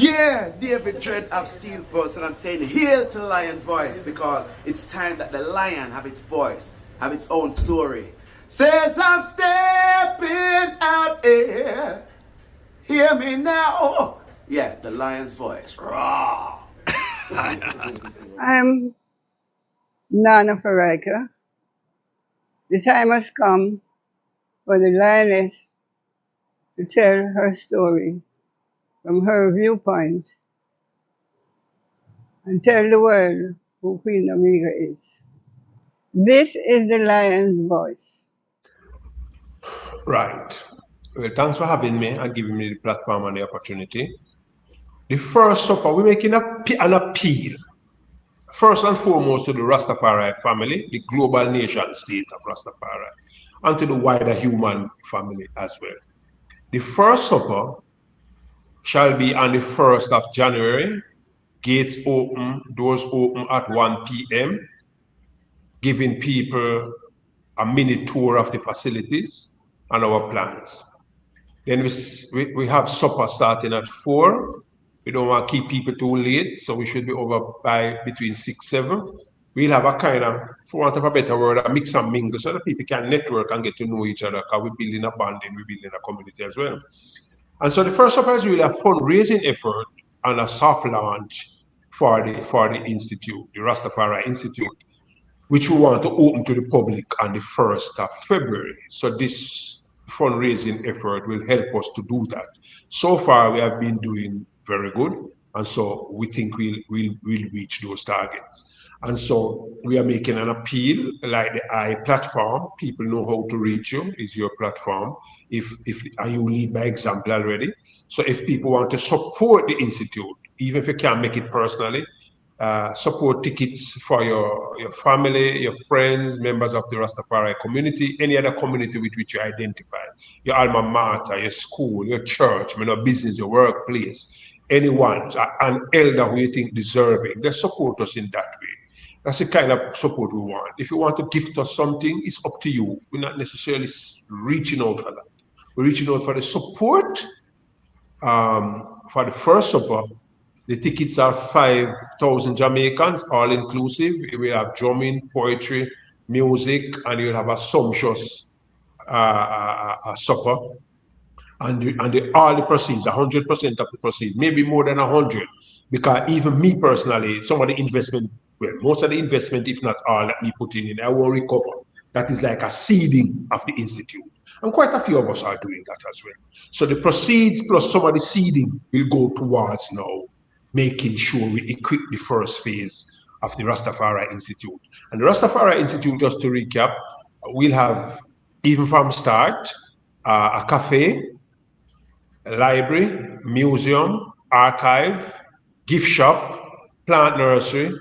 Yeah, David Dread of Steel Pulse, and I'm saying hail to Lion Voice because it's time that the lion have its voice, have its own story. Says I'm stepping out here. Hear me now. Yeah, the lion's voice. Raw. I'm Nana Farika. The time has come for the lioness to tell her story from her viewpoint and tell the world who Queen Omega is. This is the lion's voice. Right. Well, thanks for having me and giving me the platform and the opportunity. The first supper, we're making an appeal, first and foremost to the Rastafari family, the global nation state of Rastafari, and to the wider human family as well. The first supper shall be on the 1st of January, gates open, doors open at 1 p.m., giving people a mini tour of the facilities and our plans. Then we have supper starting at 4. We don't want to keep people too late, so we should be over by between 6, 7. We'll have a kind of, for want of a better word, a mix and mingle so that people can network and get to know each other because we're building a bonding, we're building a community as well. And so the first supper is really a fundraising effort and a soft launch for the institute, the Rastafari Institute, which we want to open to the public on the 1st of February. So this fundraising effort will help us to do that. So far, we have been doing very good, and so we think we'll reach those targets. And so we are making an appeal, like the I platform. People know how to reach you. Is your platform. And you lead by example already. So if people want to support the institute, even if you can't make it personally, support tickets for your family, your friends, members of the Rastafari community, any other community with which you identify, your alma mater, your school, your church, business, your workplace, anyone, an elder who you think deserving, they support us in that way. That's the kind of support we want. If you want to gift us something, it's up to you. We're not necessarily reaching out for that. We're reaching out for the support for the first supper. The tickets are 5,000 Jamaicans, all inclusive. We have drumming, poetry, music, and you'll have a sumptuous supper. And all the proceeds, 100% of the proceeds, maybe more than 100, because even me personally, some of the investment, well, most of the investment, if not all, that me put in, I will recover. That is like a seeding of the institute. And quite a few of us are doing that as well. So the proceeds plus some of the seeding will go towards now making sure we equip the first phase of the Rastafari Institute. And the Rastafari Institute, just to recap, we'll have, even from start, a cafe, a library, museum, archive, gift shop, plant nursery.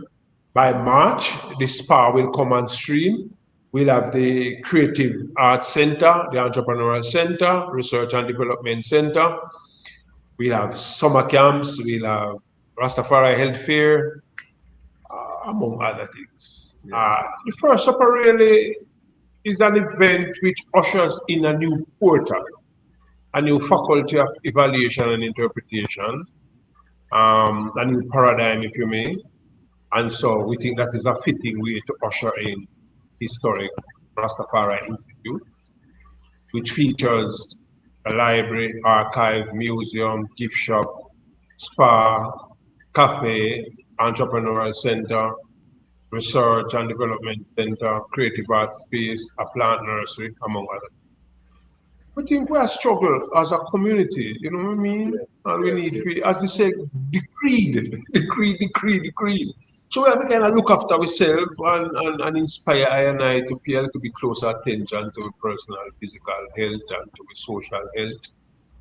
By March, the spa will come on stream. We'll have the Creative Arts Center, the Entrepreneurial Center, Research and Development Center. We'll have summer camps, we'll have Rastafari Health Fair, among other things. The first supper really is an event which ushers in a new portal, a new faculty of evaluation and interpretation, a new paradigm, if you may. And so we think that is a fitting way to usher in historic Rastafari Institute, which features a library, archive, museum, gift shop, spa, cafe, entrepreneurial center, research and development center, creative arts space, a plant nursery, among others. We think we are struggling as a community, you know what I mean? And we need, as they say, decreed. So we have to kind of look after ourselves and inspire I and I to pay a little bit closer attention to personal, physical health and to social health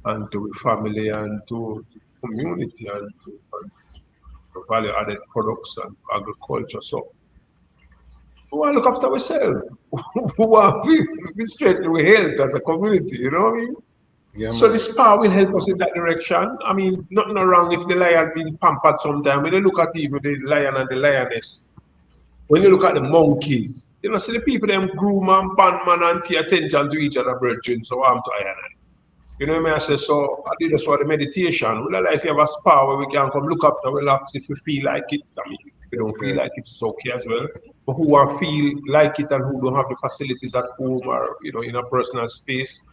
and to family and to community and to value added products and agriculture. So we want to look after ourselves. We want to be straight to health as a community, you know what I mean? Yeah, so the spa will help us in that direction. I mean, nothing wrong if the lion being pampered sometime. When you look at even the lion and the lioness, when you look at the monkeys, you know, see the people them groom and pan man and pay attention to each other, brethren, so I'm to I and I. You know what I say? So I did this for the meditation. We like if you have a spa where we can come look after, relax if we feel like it. I mean, if we don't feel like it, it's okay as well. But who want feel like it and who don't have the facilities at home or, you know, in a personal space,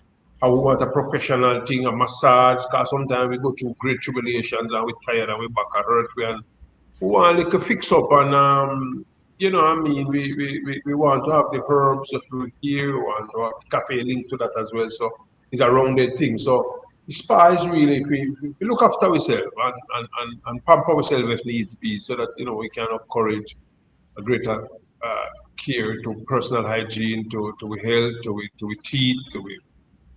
or who want a professional thing, a massage, because sometimes we go through great tribulations and we're tired and we're back at hurt. And we want like a fix up and, you know what I mean, we want to have the herbs of fruit here, we want to have cafe linked to that as well. So it's a rounded thing. So the spa is really, if we look after ourselves and pamper ourselves if needs be, so that, you know, we can encourage a greater care to personal hygiene, to health, to teeth, to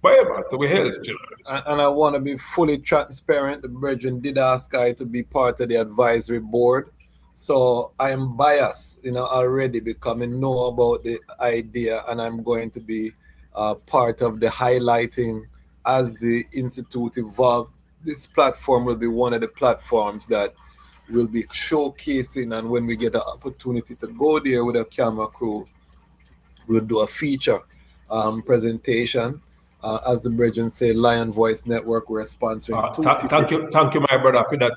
whatever, to health. You know. And I want to be fully transparent. The brethren did ask I to be part of the advisory board. So I am biased, you know, already because I know about the idea, and I'm going to be part of the highlighting as the institute evolves. This platform will be one of the platforms that will be showcasing, and when we get the opportunity to go there with a camera crew, we'll do a feature presentation. As the brethren say, Lion Voice Network, we're sponsoring thank you, my brother, for that.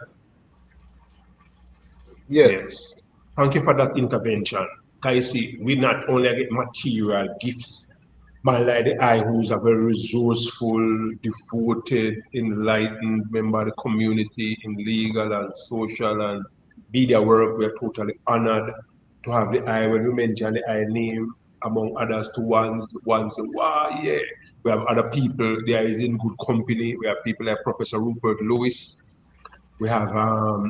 Yes. Thank you for that intervention. Can you see, we not only get material gifts, but like the I who's a very resourceful, devoted, enlightened member of the community in legal and social and media work. We're totally honored to have the I. When we mention the I name, among others, to ones, wow, yeah. We have other people, there is in good company. We have people like Professor Rupert Lewis. We have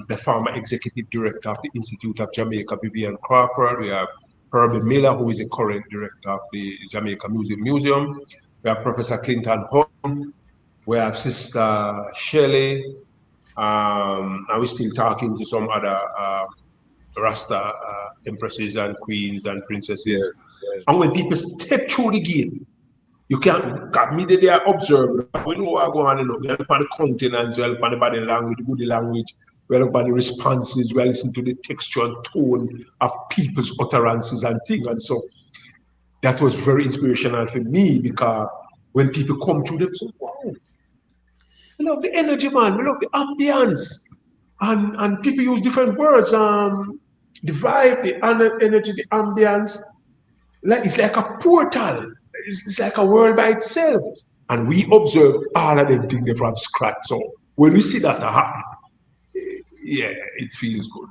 the former executive director of the Institute of Jamaica, Vivian Crawford. We have Herbie Miller, who is the current director of the Jamaica Museum. We have Professor Clinton Home. We have Sister Shelley. And we're still talking to some other Rasta empresses and queens and princesses. Yes. And when people step through the gate, you can't immediately observe. We know what's going on. You know, we look at the continents, we look at the body language, the body language, we look at the responses, we listen to the texture and tone of people's utterances and things. And so that was very inspirational for me, because when people come through, they say, wow, we love the energy, man, we love the ambience. And people use different words. The vibe, the energy, the ambience. It's like a portal. It's like a world by itself. And we observe all of them things from scratch. So when we see that happen, yeah, it feels good.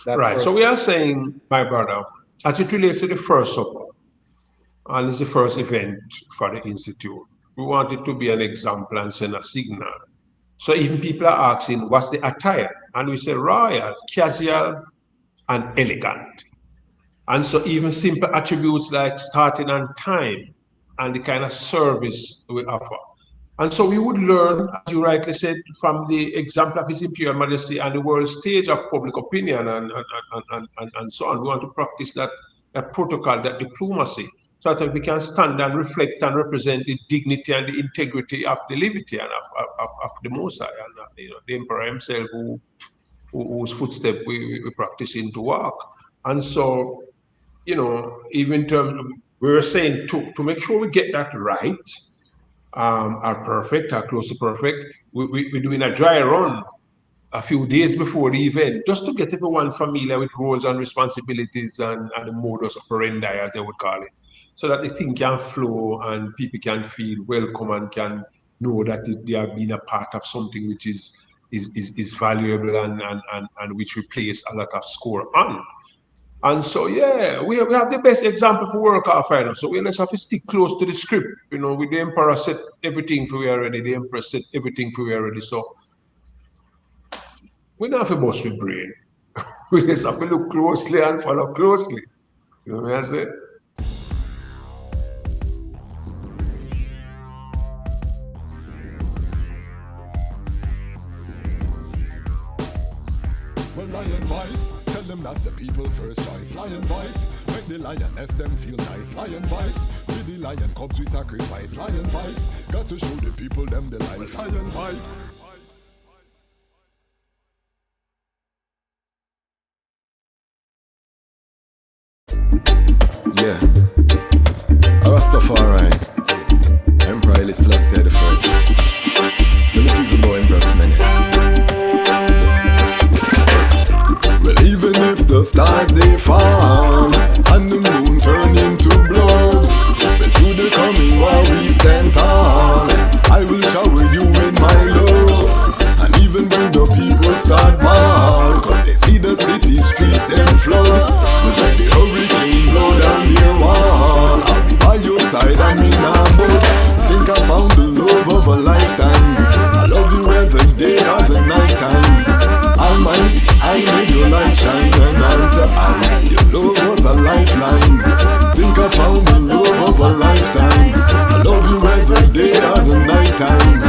Right. So we are saying, my brother, as it relates to the first supper, and it's the first event for the Institute, we want it to be an example and send a signal. So even people are asking, what's the attire? And we say royal, casual, and elegant. And so even simple attributes like starting on time and the kind of service we offer. And so we would learn, as you rightly said, from the example of His Imperial Majesty and the world stage of public opinion and so on. We want to practice that protocol, that diplomacy, so that we can stand and reflect and represent the dignity and the integrity of the liberty and of the Most High, and you know, the Emperor himself, whose footsteps we practicing to walk. And so, you know, even we were saying to make sure we get that right, are perfect, are close to perfect. We're doing a dry run a few days before the event, just to get everyone familiar with roles and responsibilities and the modus operandi, as they would call it, so that the thing can flow and people can feel welcome and can know that they are being a part of something which is valuable and which we place a lot of score on. And so, yeah, we have the best example for work off right now. So we just have to stick close to the script. You know, with the Emperor set everything for we already, the Empress set everything for we already. So we don't have to bust with brain. We just have to look closely and follow closely. You know what I say? Well, Lion Voice, tell them that's the people first choice. Lion Voice, make the lioness them feel nice. Lion Voice, with the lion cubs we sacrifice. Lion Voice, got to show the people them the life. Lion Voice. Yeah, Ras Tafari, Emperor Haile Selassie the first. Tell the people about him breast many. Well, even if the stars they fall and the moon turn into blood, but to the coming war we stand tall. I will shower you with my love. And even when the people start ball, cause they see the city streets them flood. But when the hurricane blow down their wall, I'll be by your side and me nah budge. Think I found the love of a lifetime. I love you every day or the night time. Almighty, I made your light shine and unto I. Your love was a lifeline. Think I found the love of a lifetime. I love you every day or the night time.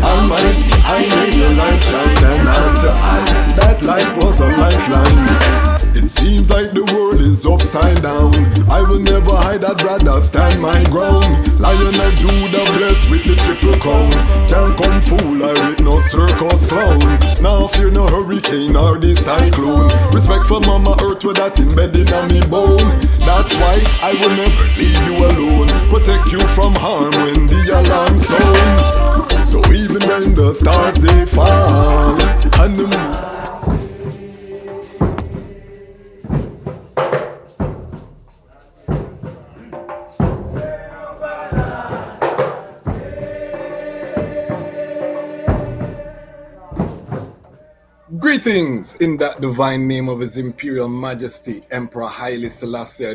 Almighty, I made your light shine and unto I. That light was a lifeline. It seems like the world is upside down. I will never hide, I'd rather stand my ground. Lion of Judah blessed with the triple crown. Can't come fool I with no circus clown. Now fear no hurricane or the cyclone. Respect for Mama Earth with that embedded on me bone. That's why I will never leave you alone. Protect you from harm when the alarm sound. So even when the stars they fall and the moon. Greetings in that divine name of His Imperial Majesty, Emperor Haile Selassie I.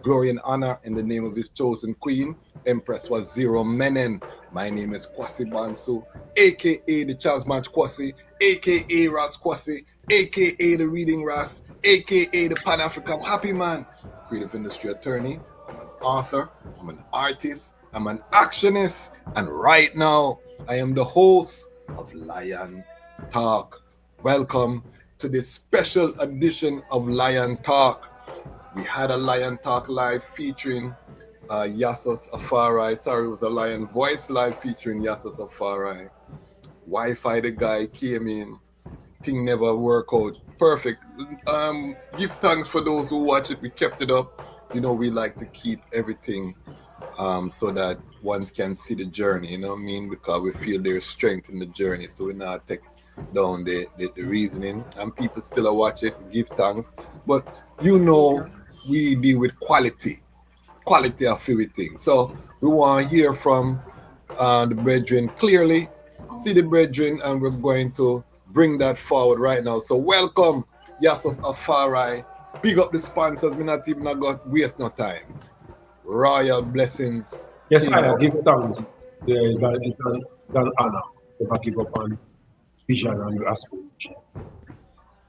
Glory and honor in the name of His chosen Queen, Empress Waziri Menen. My name is Kwasi Bansu, aka DejazmatchKwasi, aka Ras Kwasi, aka the Reading Ras, aka the Pan-African Happy Man, creative industry attorney. I'm an author, I'm an artist, I'm an actionist, and right now I am the host of Lion Talk. Welcome to this special edition of Lion Talk. We had a Lion Talk live featuring Yasus Afari. Sorry, it was a Lion Voice live featuring Yasus Afari. Wi-Fi, the guy came in. Thing never worked out. Perfect. Give thanks for those who watch it. We kept it up. You know, we like to keep everything so that one can see the journey, you know what I mean? Because we feel there's strength in the journey. So we not take down the reasoning, and people still watch it, give thanks. But you know, we deal with quality of everything. So we want to hear from the brethren clearly, see the brethren, and we're going to bring that forward right now. So welcome, Yasus Afari. Big up the sponsors. Me not even going to waste no time. Royal blessings. Yes, I give thanks. There is an honor if I give up on vision and aspiration.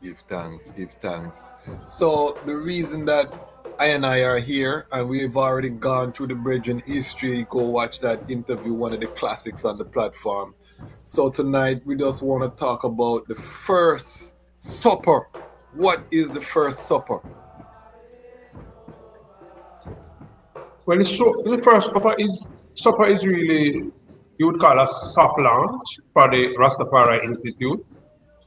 Give thanks. So the reason that I and I are here, and we've already gone through the brethren history, go watch that interview, one of the classics on the platform. So tonight we just want to talk about the first supper. What is the first supper? Well, the first supper is really, you would call a soft launch for the Ras Tafari Institute,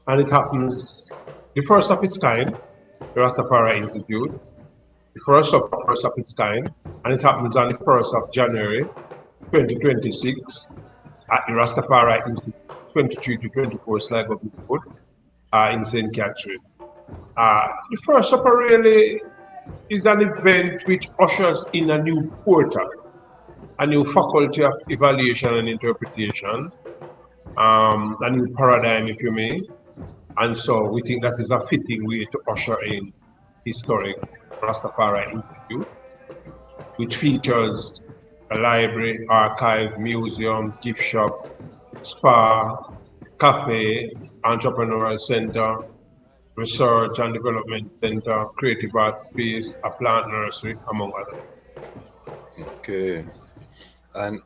and it happens the first of its kind, the Ras Tafari Institute, the first of its kind, and it happens on the 1st of January 2026 at the Ras Tafari Institute, 23 to 24 Sligo Road in St. Catherine. The first supper really is an event which ushers in a new portal, a new faculty of evaluation and interpretation, a new paradigm, if you may. And so we think that is a fitting way to usher in historic Ras Tafari Institute, which features a library, archive, museum, gift shop, spa, cafe, entrepreneurial center, research and development center, creative arts space, a plant nursery, among others. Okay, and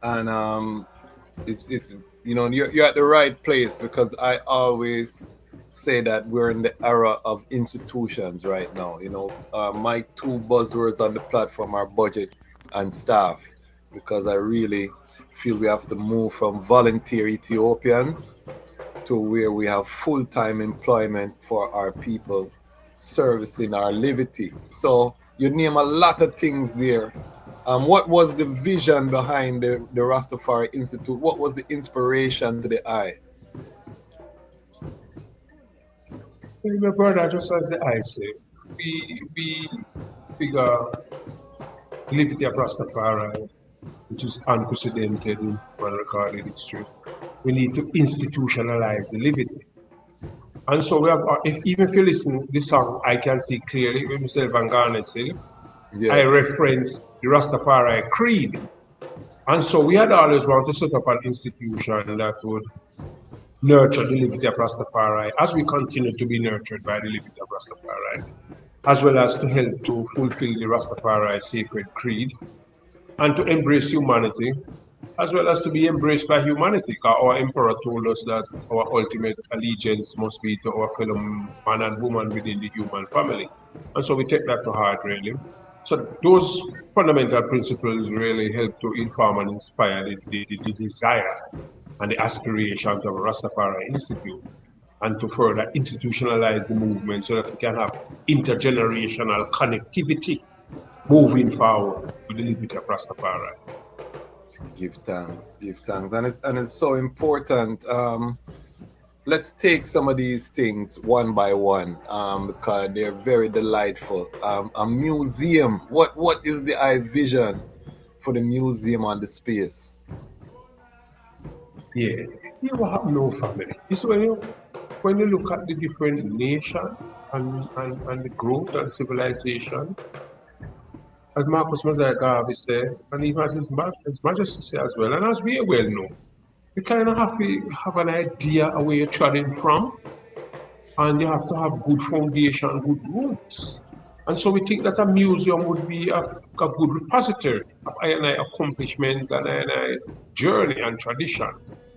it's you know, you're at the right place, because I always say that we're in the era of institutions right now. You know, my two buzzwords on the platform are budget and staff, because I really feel we have to move from volunteer Ethiopians to where we have full-time employment for our people, servicing our livity. So you name a lot of things there. What was the vision behind the Ras Tafari Institute? What was the inspiration to the eye? My brother, just as the I say, we figure liberty of Rastafari, which is unprecedented in one recorded history. We need to institutionalize the liberty. And so we have, even if you listen to the song, I can see clearly when myself and Garnet say, Yes. I reference the Rastafari creed. And so we had always wanted to set up an institution that would nurture the liberty of Rastafari as we continue to be nurtured by the liberty of Rastafari, as well as to help to fulfill the Rastafari sacred creed and to embrace humanity, as well as to be embraced by humanity. Our emperor told us that our ultimate allegiance must be to our fellow man and woman within the human family. And so we take that to heart, really. So those fundamental principles really help to inform and inspire the desire and the aspirations of Rastafari Institute, and to further institutionalize the movement so that we can have intergenerational connectivity moving forward with the liberty of Rastafari. Give thanks, and it's so important. Let's take some of these things one by one, because they're very delightful. A museum. What is the eye vision for the museum and the space? Yeah, you have no family. It's when you look at the different nations and the growth and civilization, as Marcus Mosiah said, and even as His Majesty said as well, and as we well know, you kind of have to have an idea of where you're traveling from, and you have to have good foundation, good roots. And so we think that a museum would be a good repository of I&I accomplishments and I&I journey and tradition.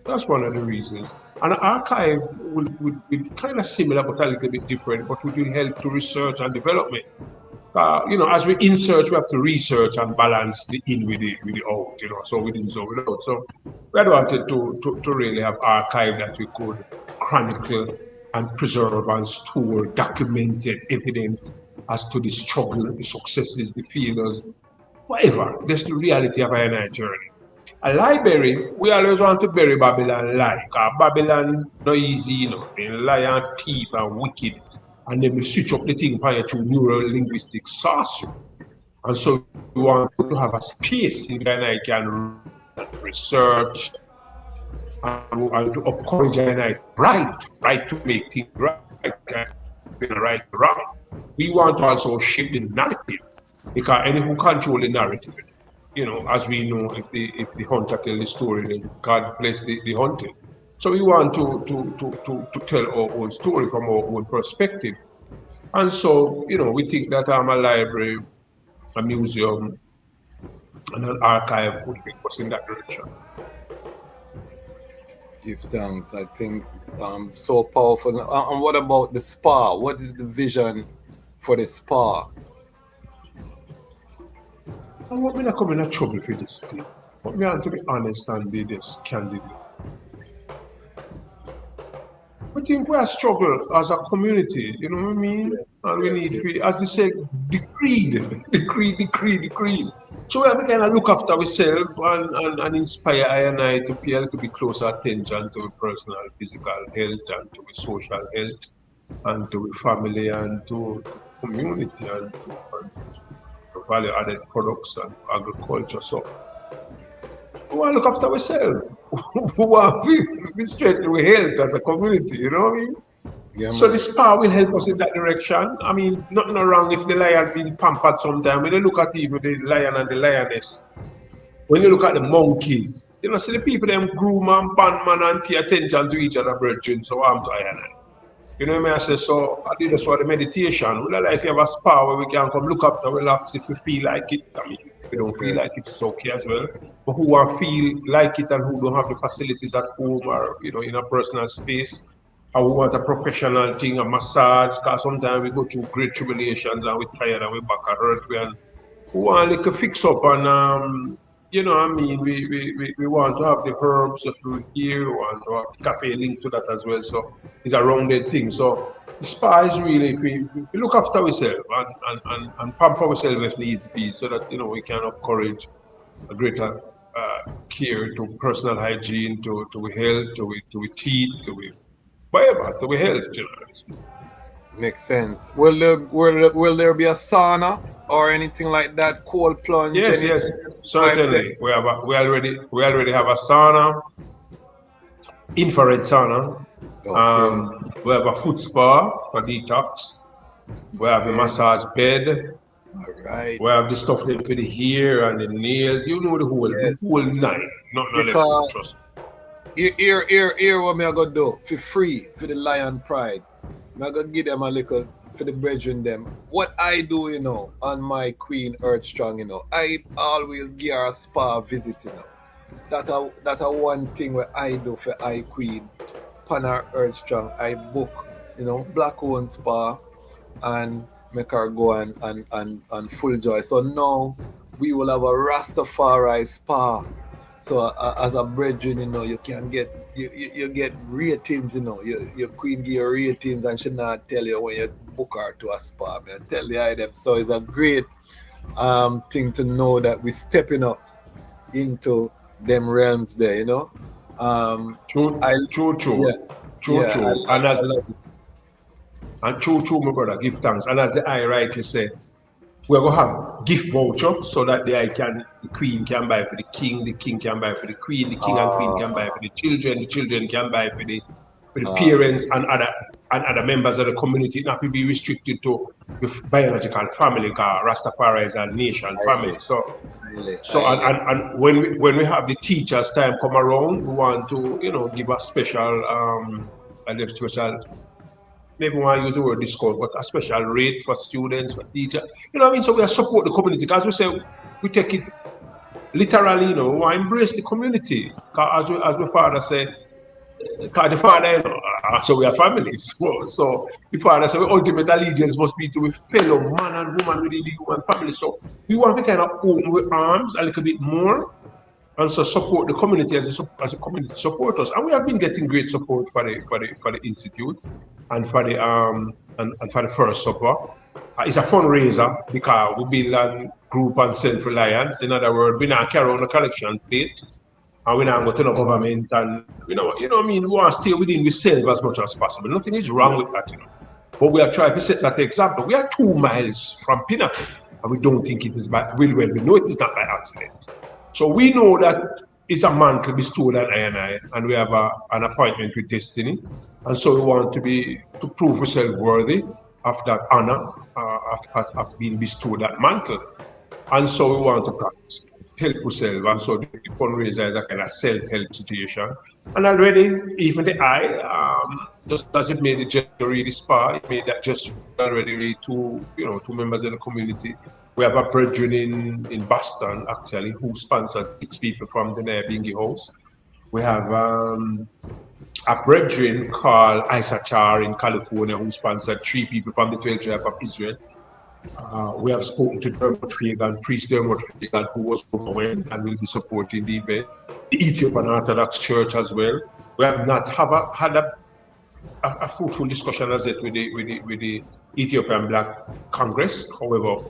That's one of the reasons. An archive would be kind of similar but a little bit different, but it will help to research and development. As we insert, we have to research and balance the in with the out, so within, so without. So we had wanted to really have archive that we could chronicle and preserve and store documented evidence as to the struggle, the successes, the failures, whatever. That's the reality of our journey. A library, we always want to bury Babylon alive, because Babylon not easy, they lie and thief and wicked. And then we switch up the thing to neuro-linguistic sorcery. And so we want to have a space in which I can research and to encourage and right to make things right wrong. We want to also shape the narrative, because anyone control the narrative. As we know, if the hunter tell the story, then God bless the hunted. So we want to tell our own story from our own perspective. And so, we think that a library, a museum, and an archive would take us in that direction. Give thanks. I think so powerful. And what about the spa? What is the vision for the spa? I want me to come in trouble for this thing. But we have to be honest and be this candid. We think we are struggle as a community, you know what I mean? And we need to, as they say, the creed. So we have to kind of look after ourselves and inspire I&I to pay a little bit closer attention to personal physical health and to social health and to family and to community and to value-added products and agriculture. So we want to look after ourselves. We want to be straight to health as a community, you know what I mean? Yeah, so the spa will help us in that direction. I mean, nothing wrong if the lion being pampered sometime. When you look at even the lion and the lioness, when you look at the monkeys, see the people them groom and man and pay attention to each other, brethren, so I'm to I&I. You know what I mean? I say, so I did this for the meditation. We like if you have a spa where we can come look up and relax if we feel like it. I mean, if we don't feel like it's okay as well. But who want feel like it and who don't have the facilities at home or, in a personal space. Or who want a professional thing, a massage, because sometimes we go through great tribulations and we're tired and we're back at hurt. And who want like a fix up and, we want to have the herbs that we here, we want to have cafe linked to that as well. So it's a rounded thing. So The spa is really, if we look after ourselves and pamper ourselves if needs be, so that, you know, we can encourage a greater care to personal hygiene, to health, to teeth, to whatever, to health, you know. Makes sense. Will there be a sauna or anything like that? Cold plunge? Yes, yes, certainly. We already have a sauna, infrared sauna. Okay. We have a foot spa for detox. We have a massage bed. All right. We have the stuff for the hair and the nails. You know the whole nine. Not Because trust. Here what me I gonna do for free for the Lion Pride. I gonna give them a little for the brethren them. What I do, you know, on my Queen Earth Strong, you know, I always give her a spa visit, you know. That a one thing where I do for I Queen, Pana Earth Strong. I book, you know, black owned spa and make her go and full joy. So now we will have a Rastafari spa. So as a brethren, you know, you can get you get ratings, you know. Your queen give you ratings and she not tell you when you book her to a spa. I tell the item. So it's a great thing to know that we're stepping up into them realms there, you know. True. True, my brother, give thanks. And as the I rightly say, we're gonna have gift voucher so that the queen can buy for the king can buy for the queen and queen can buy for the children can buy for the parents and other members of the community. It not to be restricted to the biological family, because Rastafari is a nation family. So and when we have the teachers time come around, we want to, you know, give a special maybe want to use the word discount, but a special rate for students, for teachers. You know what I mean? So we support the community. As we say, we take it literally, you know, we embrace the community. As my father said, because the father, you know, so we are families. So the father said, ultimate allegiance must be to a fellow man and woman within the human family. So we want to kind of open with arms a little bit more and so support the community as a community support us. And we have been getting great support for the institute and for the and for the first supper. It's a fundraiser because we build a group and self-reliance. In other words, we not carry on a collection plate and we not go to the government, and you know what I mean, we want to stay within ourselves as much as possible. Nothing is wrong with that, you know. But we are trying to set that example. We are 2 miles from Pinnacle and we don't think it is by will. We know it is not by accident. So we know that it's a mantle bestowed on I, and we have an appointment with destiny. And so we want to prove ourselves worthy of that honor, of being bestowed that mantle. And so we want to practice, help ourselves. And so the fundraiser is a kind of self-help situation. And already, even the just as it made the gesture really spa, it made that gesture already really two members of the community. We have a brethren in Boston, actually, who sponsored 6 people from the Bingi house. We have a brethren called Isachar in California, who sponsored 3 people from the 12th tribe of Israel. We have spoken to Dermot Fagan, priest Dermot Fagan, who was overwhelmed and will be supporting the event. The Ethiopian Orthodox Church as well. We have not had a fruitful discussion as yet with the Ethiopian Black Congress. However,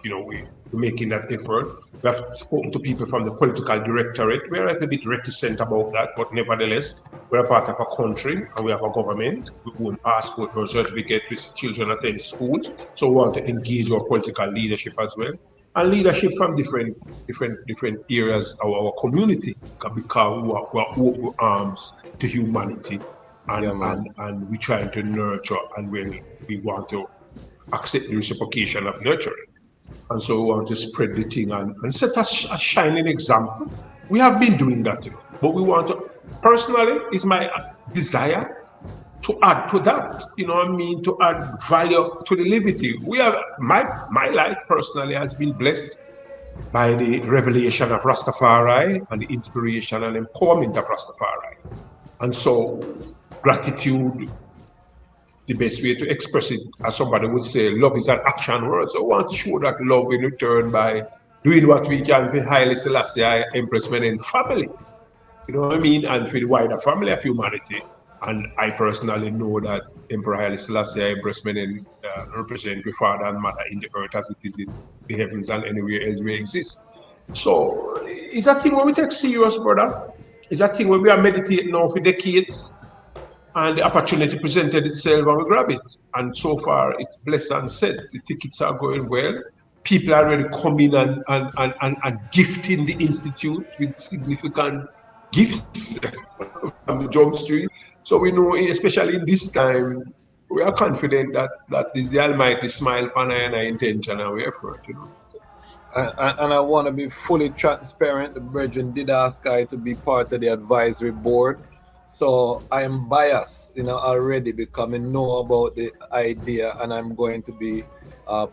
you know, we're making that effort. We have spoken to people from the political directorate. We're a bit reticent about that, but nevertheless, we're a part of a country and we have a government. We own passport or certificate with children attend schools. So we want to engage our political leadership as well. And leadership from different areas of our community, because we are open arms to humanity. And we're trying to nurture, and when we want to accept the reciprocation of nurturing. And so we want to spread the thing and set a shining example. We have been doing that, but we want to, personally, it's my desire to add to that, you know what I mean, to add value to the liberty. We have, my life personally has been blessed by the revelation of Rastafari and the inspiration and empowerment of Rastafari. And so gratitude, the best way to express it, as somebody would say, love is an action word. So we want to show that love in return by doing what we can for Haile Selassie, Empress Menen family. You know what I mean? And for the wider family of humanity. And I personally know that Emperor Haile Selassie I Breastmen represent the father and mother in the earth as it is in the heavens and anywhere else we exist. So it's a thing when we take serious, brother. It's a thing when we are meditating now for decades and the opportunity presented itself and we grab it. And so far it's blessed and said. The tickets are going well. People are already coming and gifting the institute with significant gifts from the jump street. So we know, especially in this time, we are confident that is the Almighty smile upon our intention and our effort, you know. And I want to be fully transparent. The brethren did ask I to be part of the advisory board. So I am biased, already because I know about the idea and I'm going to be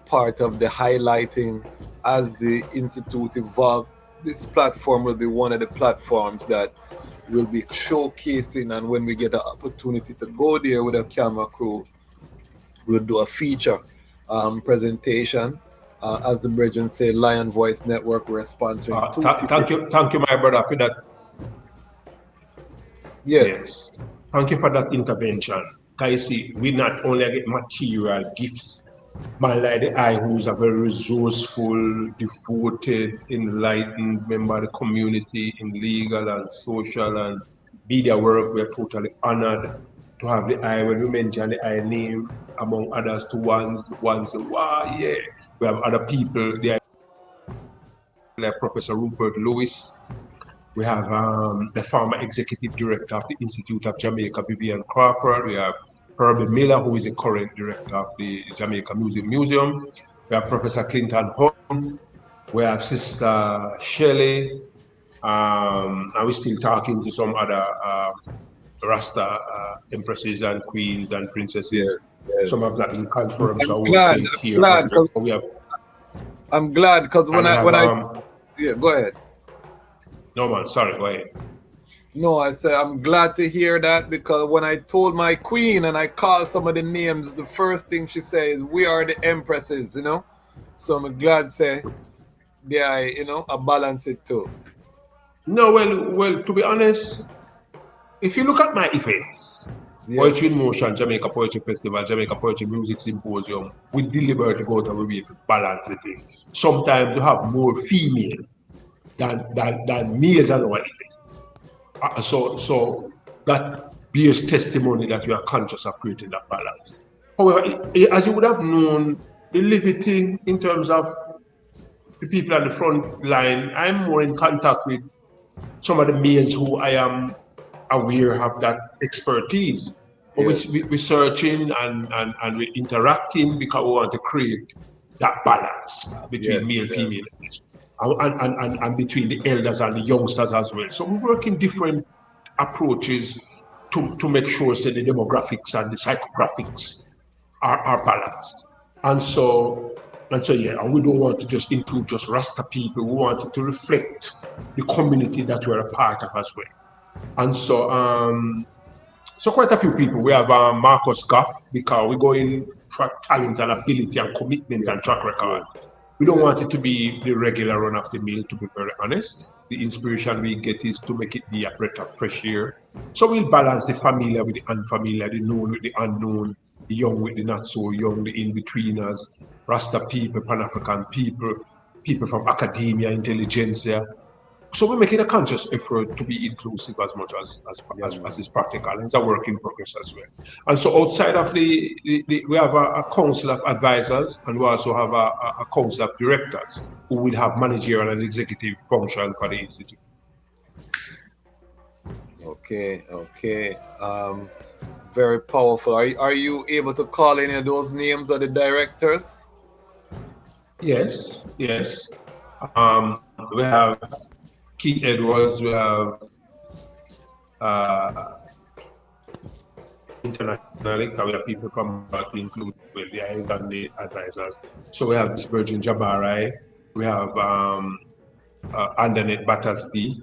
part of the highlighting as the institute evolves. This platform will be one of the platforms that will be showcasing, and when we get the opportunity to go there with a camera crew, we'll do a feature presentation. As the brethren say, Lion Voice Network, we're sponsoring thank you, my brother, for that. Yes. Thank you for that intervention. Can you see, we not only get material gifts, man like the I who's a very resourceful, devoted, enlightened member of the community in legal and social and media work. We're totally honored to have the I. When we mention the I name, among others, to ones, wow, yeah. We have other people there, like Professor Rupert Lewis. We have the former executive director of the Institute of Jamaica, Vivian Crawford. We have Herbie Miller, who is the current director of the Jamaica Museum. We have Professor Clinton Home. We have Sister Shelley. And we're still talking to some other Rasta empresses and queens and princesses. Yes. Some have not been confirmed, so I'm glad because when I yeah, go ahead. No man, sorry, go ahead. No, I said I'm glad to hear that because when I told my queen and I called some of the names, the first thing she says, "We are the empresses," So I'm glad to say, yeah, I balance it too. No, well, to be honest, if you look at my events, yes. Poetry in Motion, Jamaica Poetry Festival, Jamaica Poetry Music Symposium, we deliberately go to way to balance the thing. Sometimes you have more female than males at our event. So that bears testimony that you are conscious of creating that balance. However, as you would have known, the levity in terms of the people at the front line, I'm more in contact with some of the males who I am aware have that expertise. But yes. We're searching and we're interacting because we want to create that balance between male, female, and between the elders and the youngsters as well. So we work in different approaches to make sure that the demographics and the psychographics are balanced. And so yeah, and we don't want to just include just Rasta people. We want it to reflect the community that we're a part of as well. And so quite a few people. We have Marcus Goff, because we go in for talent and ability and commitment and track record. We don't want it to be the regular run of the mill, to be very honest. The inspiration we get is to make it be a breath of fresh air. So we'll balance the familiar with the unfamiliar, the known with the unknown, the young with the not so young, the in-betweeners, Rasta people, Pan-African people, people from academia, intelligentsia. So we're making a conscious effort to be inclusive as much as is practical. And it's a work in progress as well. And so outside of we have a council of advisors, and we also have a council of directors who will have managerial and executive function for the institute. Okay. Very powerful. Are you able to call any of those names of the directors? Yes. We have Keith Edwards, we have internationally, we have people from to include the eyes and the advisors. So we have this Virgin Jabari, we have Andernet Battersby,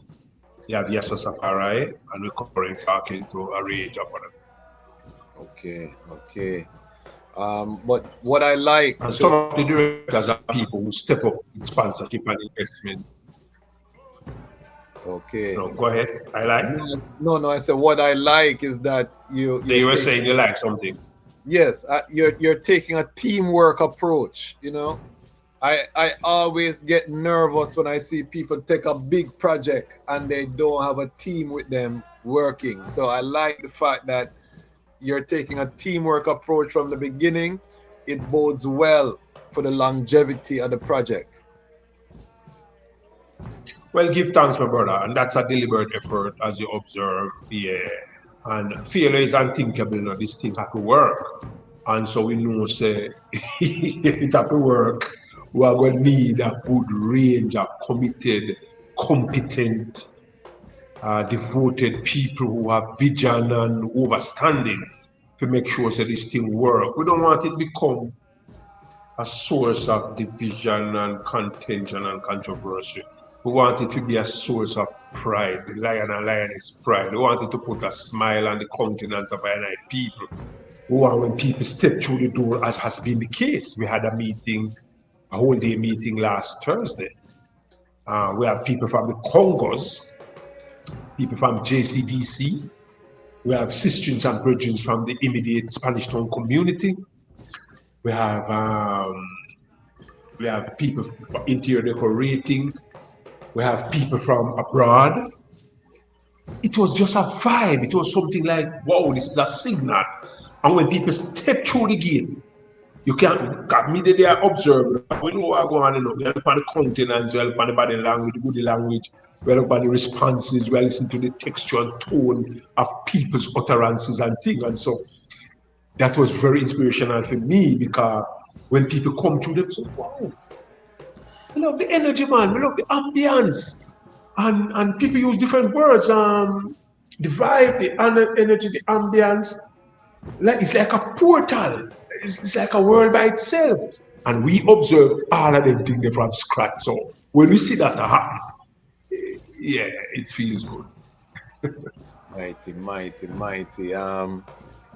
we have Yasus Afari, and we're currently talking to a range of others. Okay. But what I like... And some of the directors are people who step up in sponsorship and investment. Okay. No, go ahead. I like. No. I said what I like is that You were saying you like something. Yes, you're taking a teamwork approach. You know, I always get nervous when I see people take a big project and they don't have a team with them working. So I like the fact that you're taking a teamwork approach from the beginning. It bodes well for the longevity of the project. Well, give thanks, my brother, and that's a deliberate effort, as you observe. Yeah, and failure is unthinkable. You know, this thing have to work, and so we know say it have to work. We are going to need a good range of committed, competent, devoted people who have vision and understanding to make sure that this thing work. We don't want it to become a source of division and contention and controversy. We want it to be a source of pride, the lion and lioness pride. We want it to put a smile on the countenance of our people. We want when people step through the door, as has been the case. We had a meeting, a whole day meeting last Thursday. We have people from the Congos, people from JCDC. We have sisters and brethren from the immediate Spanish Town community. We have people for interior decorating. We have people from abroad. It was just a vibe. It was something like, wow, this is a signal. And when people step through the gate, you can't immediately observe. We know what going on. We look at the countenance, we look at the body language, the body language, we look at the responses, we listen to the texture and tone of people's utterances and things. And so that was very inspirational for me, because when people come through, they say, wow, I love the energy, man. We love the ambience. And people use different words. The vibe, the energy, the ambience. It's like a portal. It's like a world by itself. And we observe all of them things from scratch. So when we see that happen, yeah, it feels good. Mighty. I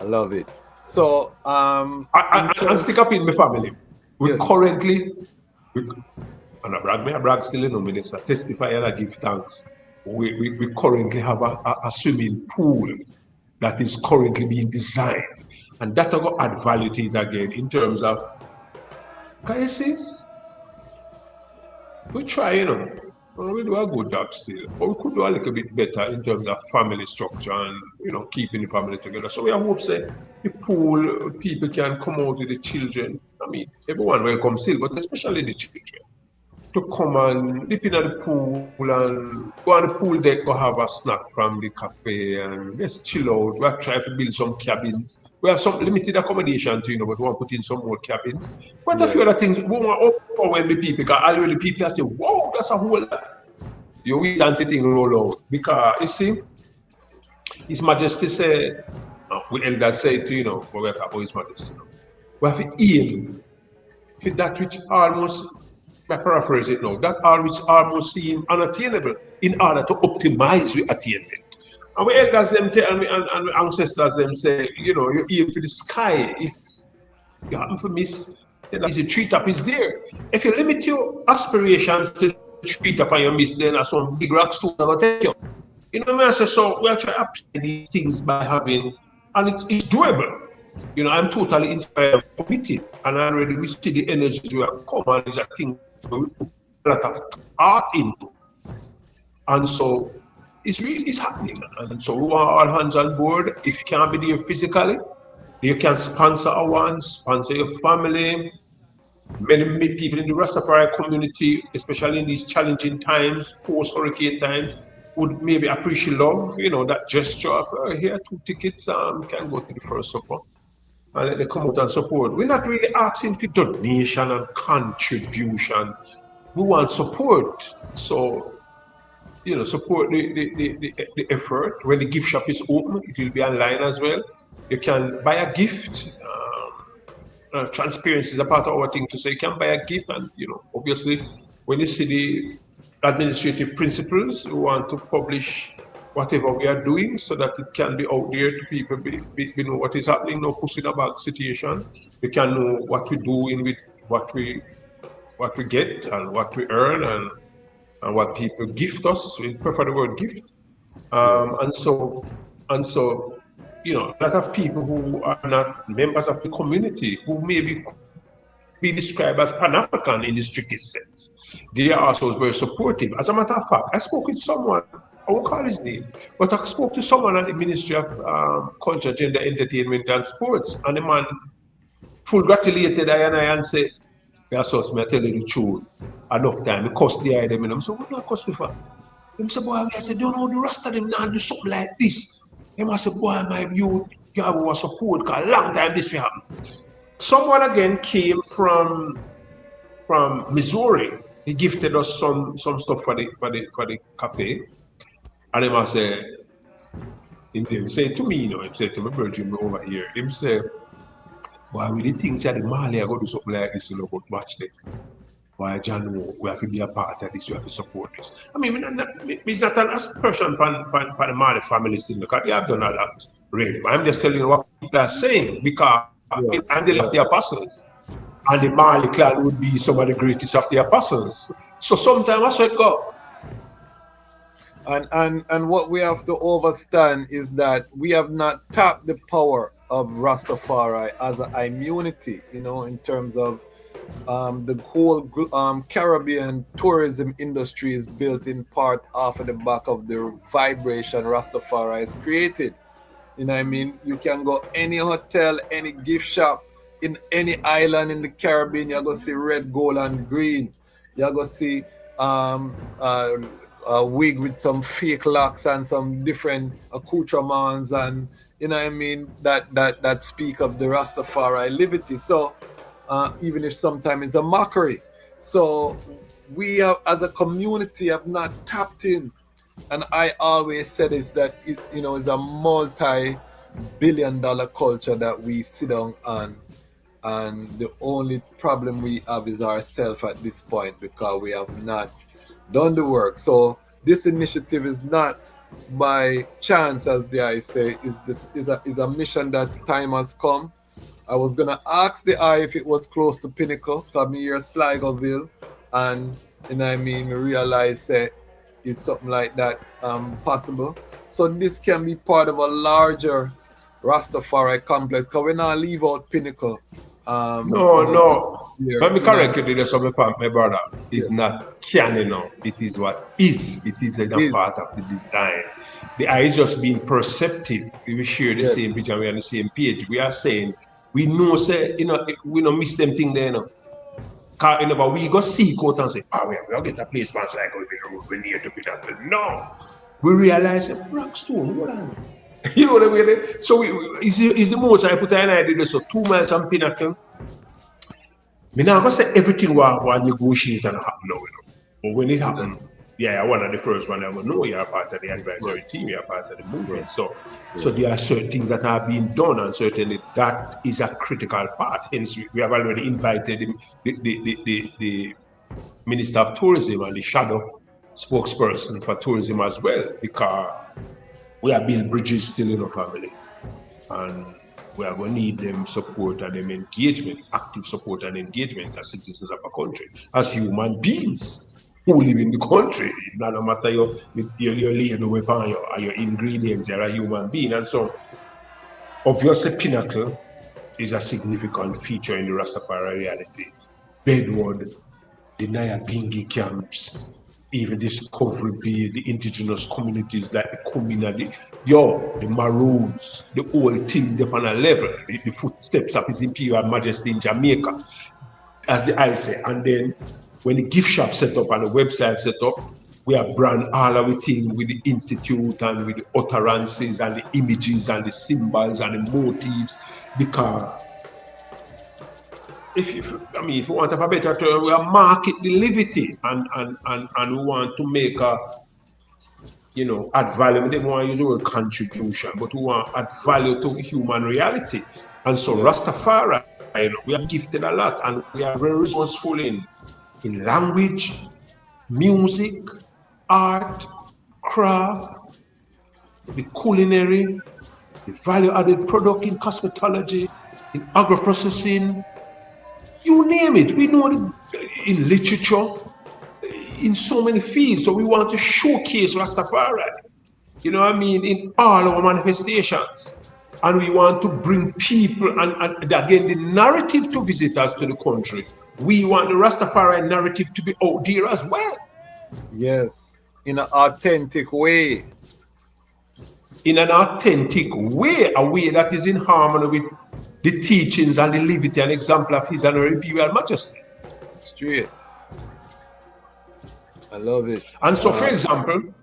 love it. So, and stick up in my family. We currently, and I brag still, you know, me I testify and I give thanks. We currently have a swimming pool that is currently being designed. And that will add value to it again in terms of, can you see? We try, you know, we do a good job still, but we could do a little bit better in terms of family structure and, you know, keeping the family together. So we hope say the pool, people can come out with the children. I mean, everyone welcome still, but especially the children, to come and dip in the pool and go on the pool deck, go have a snack from the cafe and just chill out. We have tried to build some cabins. We have some limited accommodation too, you know, but we want to put in some more cabins. Quite a few other things. We want to overwhelm the people, because already people say, wow, that's a whole lot. You will want the thing roll out. Because you see, His Majesty said, we elders say to, you know, but we talk about His Majesty. You know, we have to aim for that which almost, I paraphrase it now, that which almost seem unattainable in order to optimize the attainment. And we elders them tell me, and ancestors them say, you know, you aim for the sky. If you happen to miss, then the treetop is there. If you limit your aspirations to the treetop and you miss, then some big rock stone will take you. You know what I say? So we are trying to apply these things by having, and it's doable. You know, I'm totally inspired and committed, and already we see the energies we have come, and it's a thing we put a lot of art into. And so it's happening. And so we want all hands on board. If you can't be there physically, you can sponsor one, sponsor your family. Many people in the Rastafari community, especially in these challenging times, post-hurricane times, would maybe appreciate love, you know, that gesture of, here, 2 tickets, can go to the first supper. And let them come out and support. We're not really asking for donation and contribution. We want support. So, you know, support the effort. When the gift shop is open, it will be online as well. You can buy a gift. Transparency is a part of our thing to say. You can buy a gift, and, you know, obviously, when you see the administrative principles, we want to publish whatever we are doing so that it can be out there to people, we know what is happening, no pussy in a bag situation. We can know what we're doing with what we get and what we earn, and and what people gift us. We prefer the word gift. Yes. And so, you know, a lot of people who are not members of the community, who maybe be described as Pan-African in the strictest sense, they are also very supportive. As a matter of fact, I spoke with someone, I won't call his name, but I spoke to someone at the Ministry of Culture, Gender, Entertainment and Sports, and the man full gratulated I and said, Yasus, me tell you the truth. Enough time, I cuss the eye them, and I'm so what do I cuss me for? Him say, boy, I said, don't know the rest of them now do something like this. Him I said, boy, my you have our support, cause a long time this will happen. Someone again came from Missouri. He gifted us some stuff for the cafe. And him I say, he said to me, you know, he said to my virgin over here, him say, boy, we didn't think that the Mali are going to do something like this, you know, but watch them. Why, John, we have to be a part of this, we have to support this. I mean, it's not an aspersion for the Mali family still, because they have done a lot, really. But I'm just telling you what people are saying, because and they left the apostles. And the Mali clan would be some of the greatest of the apostles. So sometimes that's how it goes. And what we have to understand is that we have not tapped the power of Rastafari as a immunity, you know, in terms of the whole Caribbean tourism industry is built in part off of the back of the vibration Rastafari has created. You know what I mean? You can go any hotel, any gift shop in any island in the Caribbean, you're going to see red, gold, and green. You're going to see a wig with some fake locks and some different accoutrements, and you know what I mean, that speak of the Rastafari liberty. So even if sometimes it's a mockery. So we have, as a community, have not tapped in. And I always said is that it, you know, it's a multi-billion-dollar culture that we sit down on, and the only problem we have is ourselves at this point, because we have not done the work. So this initiative is not by chance, as the I say, is a mission that time has come. I was gonna ask the eye if it was close to Pinnacle, come here Sligoville, and you know what I mean, realize is something like that possible. So this can be part of a larger Rastafari complex, because we not leave out Pinnacle. No. Let me correct you, there's something from my brother. It's not canon now. It is what is. It is a part of the design. The eye is just being perceptive. We share the same picture, we're on the same page. We are saying, we know, say, you know, we don't miss them thing there, you know. Cause, you know, but we go seek out and say, we'll get a place once like we need to be that. No. We realize, Rockstone, what are we? You know what I mean? So it's the most I put an idea, so 2 miles from Pinnacle. I'm not going to say everything will negotiate and happen now, you know. But when it happens, one of the first one I will know you're part of the advisory team, you're part of the movement. So there are certain things that are being done, and certainly that is a critical part. Hence, we have already invited the Minister of Tourism and the shadow spokesperson for tourism as well, because we are building bridges still in our family. And we are going to need them support and them engagement, active support and engagement as citizens of a country, as human beings who live in the country. No matter your labor weapon or your ingredients, you're a human being. And so, obviously, Pinnacle is a significant feature in the Rastafari reality. Bedwood, the Nyabingi camps, even Discovery Bay, the indigenous communities like the Kumina, the Maroons, the whole thing up on a level, the footsteps of His Imperial Majesty in Jamaica, as the I say. And then when the gift shop set up and the website set up, we have brand all of the thing with the institute and with the utterances and the images and the symbols and the motifs, because if you want to have a better term, we are market the liberty and we want to make add value. We don't want to use the word contribution, but we want to add value to human reality. And so Rastafari, we are gifted a lot, and we are very resourceful in language, music, art, craft, the culinary, the value-added product in cosmetology, in agro-processing. You name it. We know it in literature. in so many fields. So we want to showcase Rastafari, you know what I mean, in all our manifestations. And we want to bring people and again the narrative to visitors to the country. We want the Rastafari narrative to be out there as well. Yes, in an authentic way. In an authentic way, a way that is in harmony with the teachings and the liberty and example of His Honorary Imperial Majesties. Straight. I love it. And so, for example,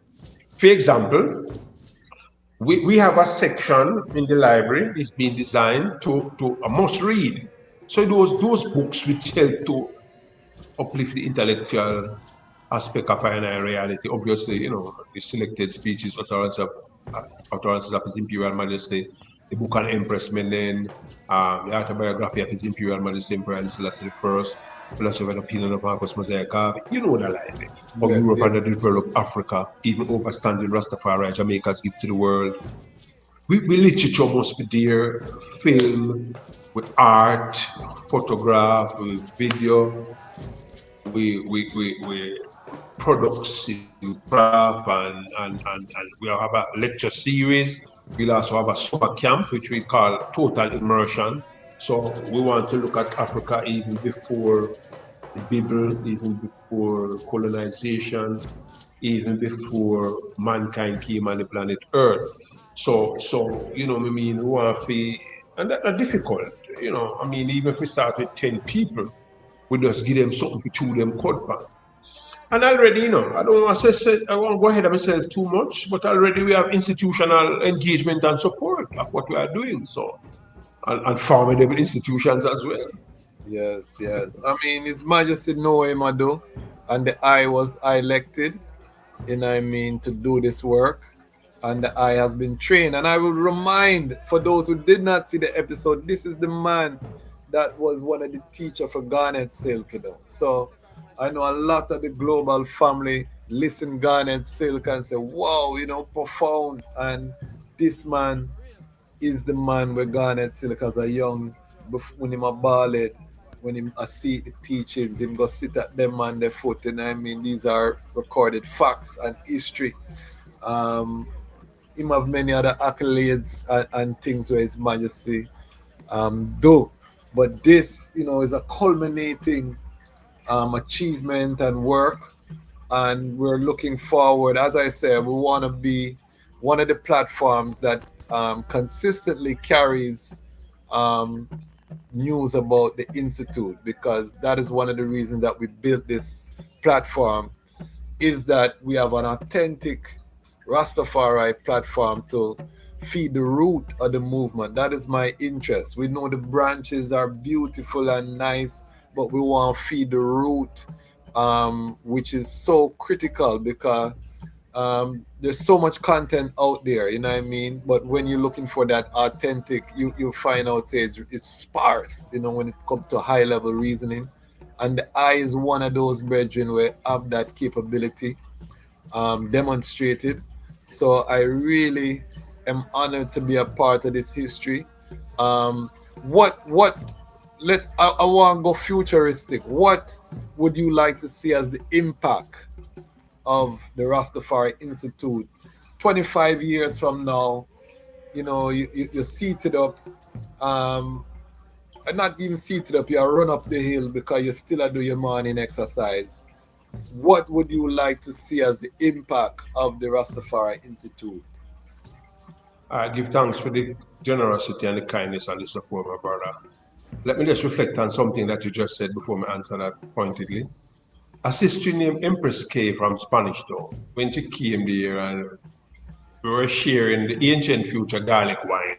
we have a section in the library. It's been designed to a must read. So those books which help to uplift the intellectual aspect of our reality. Obviously, you know, the selected speeches, utterances of His Imperial Majesty, the book on Empress Menen, the autobiography of His Imperial Majesty Emperor Haile Selassie I, philosophy and opinion of Marcus Mosiah Garvey. You know that life. Of Europe and the developed Africa, even overstanding Rastafari, Jamaica's gift to the world. We literature must be there, film, with art, photograph, with video, we products in craft and we'll have a lecture series. We'll also have a summer camp which we call Total Immersion. So we want to look at Africa even before the Bible, even before colonization, even before mankind came on the planet Earth. So you know, I mean, we want to, and that's difficult. You know, I mean, even if we start with 10 people, we just give them something to chew them cud pan. And already, you know, I don't want to say, I won't go ahead of myself too much, but already we have institutional engagement and support of what we are doing. So, and formidable institutions as well. Yes. I mean, His Majesty know him, I do, and I was elected, you know what I mean, to do this work, and the eye has been trained. And I will remind, for those who did not see the episode, this is the man that was one of the teachers for Garnet Silk, you know. So I know a lot of the global family listen Garnet Silk and say, wow, you know, profound. And this man is the man with Garnet Silk as a young, when him a ballad, when him a see the teachings, him go sit at them on their foot. And I mean, these are recorded facts and history. Him have many other accolades and things where His Majesty do. But this, you know, is a culminating achievement and work. And we're looking forward, as I said, we want to be one of the platforms that consistently carries news about the Institute, because that is one of the reasons that we built this platform, is that we have an authentic Rastafari platform to feed the root of the movement. That is my interest. We know the branches are beautiful and nice, but we want to feed the root, which is so critical because there's so much content out there, you know what I mean? But when you're looking for that authentic, you find out, say, it's sparse, you know, when it comes to high level reasoning. And the eye is one of those brethren where have that capability demonstrated. So I really am honored to be a part of this history. I want to go futuristic. What would you like to see as the impact of the Rastafari Institute 25 years from now? You know, you're seated up, and not even seated up, you run up the hill because you still do your morning exercise. What would you like to see as the impact of the Rastafari Institute? I give thanks for the generosity and the kindness and the support, my brother. Let me just reflect on something that you just said before I answer that pointedly. A sister named Empress K from Spanish Town, when she came there and we were sharing the ancient future garlic wine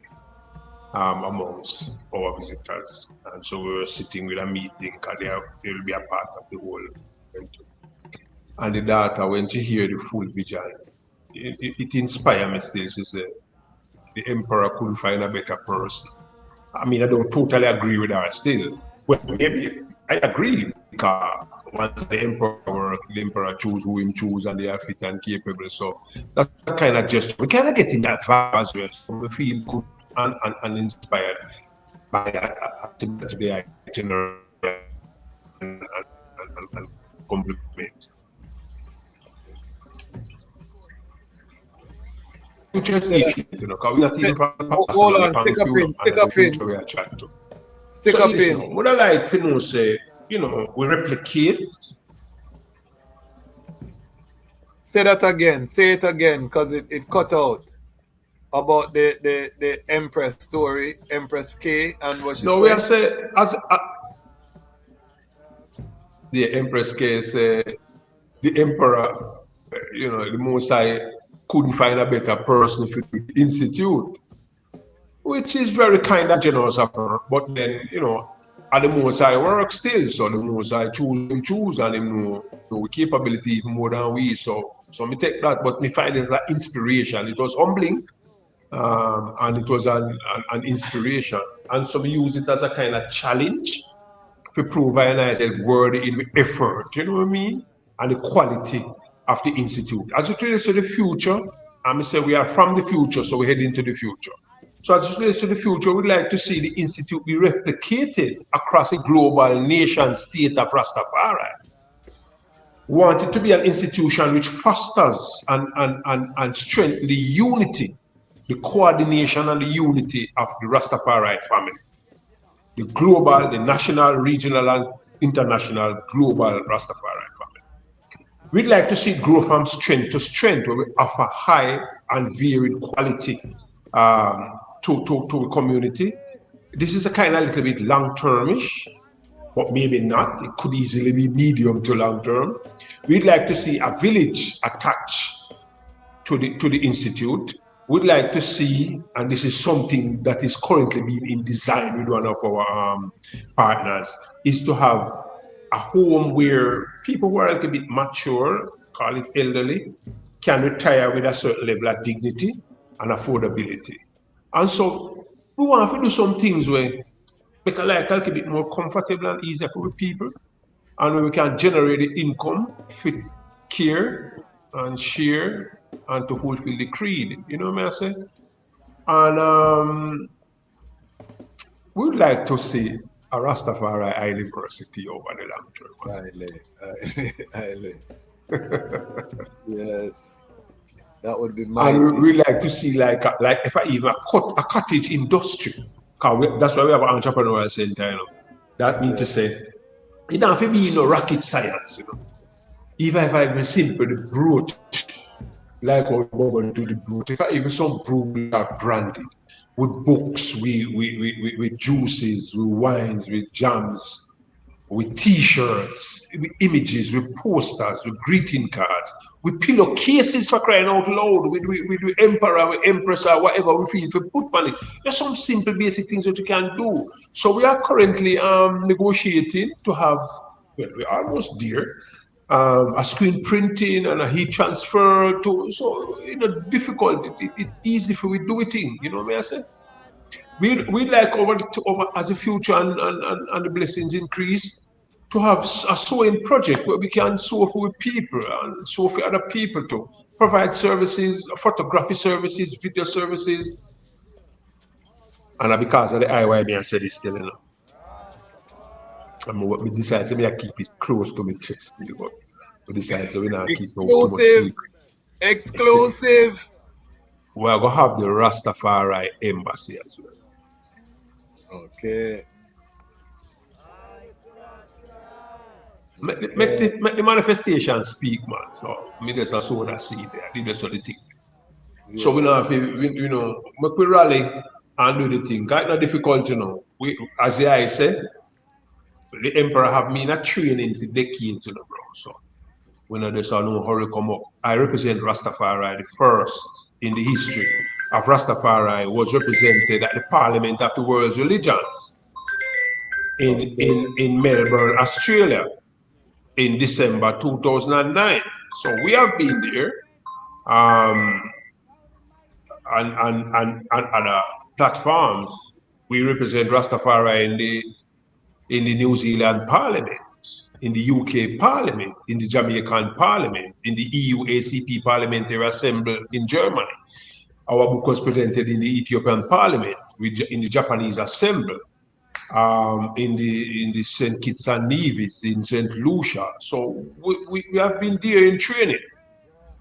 amongst our visitors. And so we were sitting with a meeting because they will be a part of the whole event. And the daughter, when she heard the full vision, it inspired me still. She said, the emperor couldn't find a better person. I mean, I don't totally agree with her still. Well, maybe I agree because once the emperor works, the emperor choose who him choose and they are fit and capable. So that kind of gesture, we kind of get in that vibe as well. So we feel good and inspired by that itinerary and compliment. future is ancient, you know, because we're not even from the past, Hold we're on, from the stick a future, pin, and stick the a pin. future we are trying to. Stick So a listen, pin. what I like to know, say, you know, we replicate. Say that again. Say it again, because it cut out. About the Empress story, Empress K, and what she No, we have said. said, the Empress K say, the Emperor, you know, the Most High couldn't find a better person for the institute, which is very kind and generous of her. But then, you know, and the Most High work still, so the Most High choose, and him know capability even more than we. So me take that, but me find it as an inspiration. It was humbling, and it was an inspiration, and so we use it as a kind of challenge to prove and I said worthy in the effort, you know what I mean, and the quality of the institute. As it relates to the future, I say we are from the future, so we head into the future. So as it relates to the future, we'd like to see the institute be replicated across the global nation state of Rastafari. We want it to be an institution which fosters and strengthens the unity, the coordination and the unity of the Rastafari family. The global, the national, regional, and international global Rastafari family. We'd like to see it grow from strength to strength, where we offer high and varied quality to the community. This is a kind of little bit long-termish, but maybe not. It could easily be medium to long term. We'd like to see a village attached to the institute. We'd like to see, and this is something that is currently being in design with one of our partners, is to have a home where people who are a little bit mature, call it elderly, can retire with a certain level of dignity and affordability. And so we want to do some things where make life a little bit more comfortable and easier for the people, and where we can generate the income, fit, care, and share, and to fulfill the creed. You know what I say? And we would like to see a Rastafari University over the long term. Yes. That would be my. And we like to see like if I even a cottage industry. That's why we have an entrepreneurial center, you know. That means to say, it don't have to be rocket science, you know. Even if I even simple the brute, like what we're going to do the brute, if I even some brew are branded with books, with juices, with wines, with jams, with t-shirts, with images, with posters, with greeting cards, with pillowcases for crying out loud, with emperor, with empress, or whatever we feel to put on it. There's some simple basic things that you can do. So we are currently negotiating to have, well, we're almost there, a screen printing and a heat transfer to, so, you know, difficult, it's easy for we do it in, you know what I say? We'd like over as the future and the blessings increase, to have a sewing project where we can sew for people and sew for other people, to provide services, photography services, video services. And because of the IYB, I said this still, you know. And we decided to keep it close to my chest, you know, but we decided to not keep no too much secret. Exclusive. We're going to have the Rastafari embassy as well. Okay. Make the manifestation speak, man. So me just saw that seed there. I did just the thing. Yeah. So we know if you know, make we rally and do the thing. It's not difficult, you know. We, as I said, the emperor have me in a training for decades, you know, bro. So when I just no hurry come up. I represent Rastafari, the first in the history of Rastafari was represented at the Parliament of the World's Religions in Melbourne, Australia, in December 2009. So we have been there, and other platforms. We represent Rastafari in the New Zealand Parliament, in the UK Parliament, in the Jamaican Parliament, in the EU ACP Parliamentary Assembly in Germany. Our book was presented in the Ethiopian Parliament, in the Japanese Assembly, in the St. Kitts and Nevis, in St. Lucia. So we have been there in training.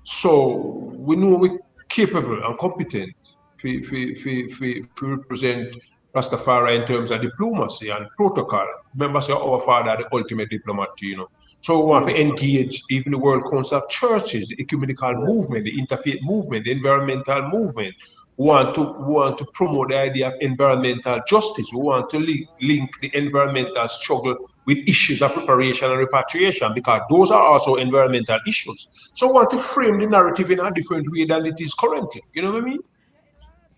So we know capable and competent to represent Rastafari in terms of diplomacy and protocol. Remember, say our father, the ultimate diplomat, you know. So we want to Seriously. engage even the World Council of Churches, the ecumenical Yes. movement, the interfaith movement, the environmental movement. We want to promote the idea of environmental justice. We want to link the environmental struggle with issues of reparation and repatriation because those are also environmental issues. So we want to frame the narrative in a different way than it is currently. You know what I mean?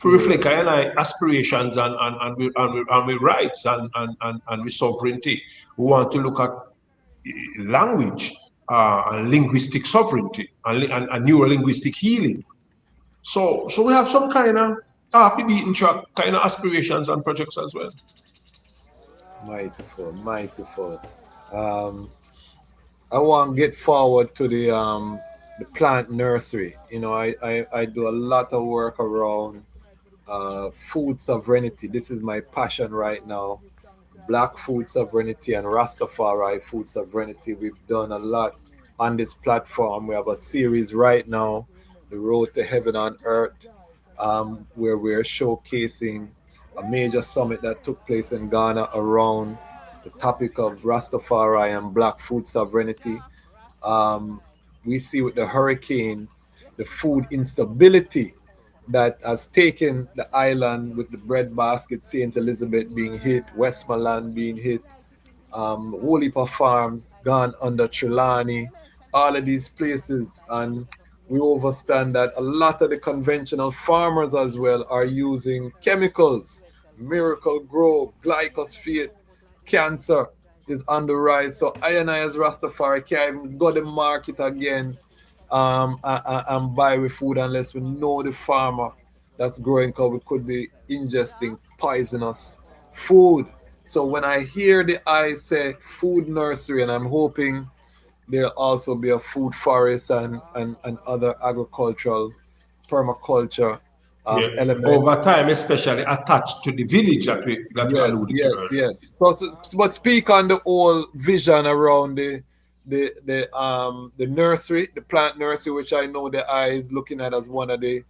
To reflect Serious. our aspirations and with rights and with sovereignty. We want to look at language and linguistic sovereignty and neuro-linguistic healing. So we have some kind of off the beaten track kind of aspirations and projects as well. Mightyful, mightyful. Um, I want to get forward to the plant nursery. You know, I do a lot of work around food sovereignty. This is my passion right now. Black food sovereignty and Rastafari food sovereignty. We've done a lot on this platform. We have a series right now, The Road to Heaven on Earth, where we're showcasing a major summit that took place in Ghana around the topic of Rastafari and black food sovereignty. Um, we see with the hurricane, the food instability that has taken the island with the breadbasket, St. Elizabeth being hit, Westmoreland being hit, whole heap of farms gone under Trelawney, all of these places. And we understand that a lot of the conventional farmers as well are using chemicals, Miracle Grow, glyphosate, cancer is on the rise. So I and I as Rastafari can't even go to the market again and buy with food unless we know the farmer that's growing because we could be ingesting poisonous food. So when I hear the I say food nursery, and I'm hoping there'll also be a food forest and other agricultural permaculture Yeah. Over elements. time, especially attached to the village that you Yes, alluded to yes, earlier. yes. But speak on the whole vision around the nursery, the plant nursery, which I know the eye is looking at as one of the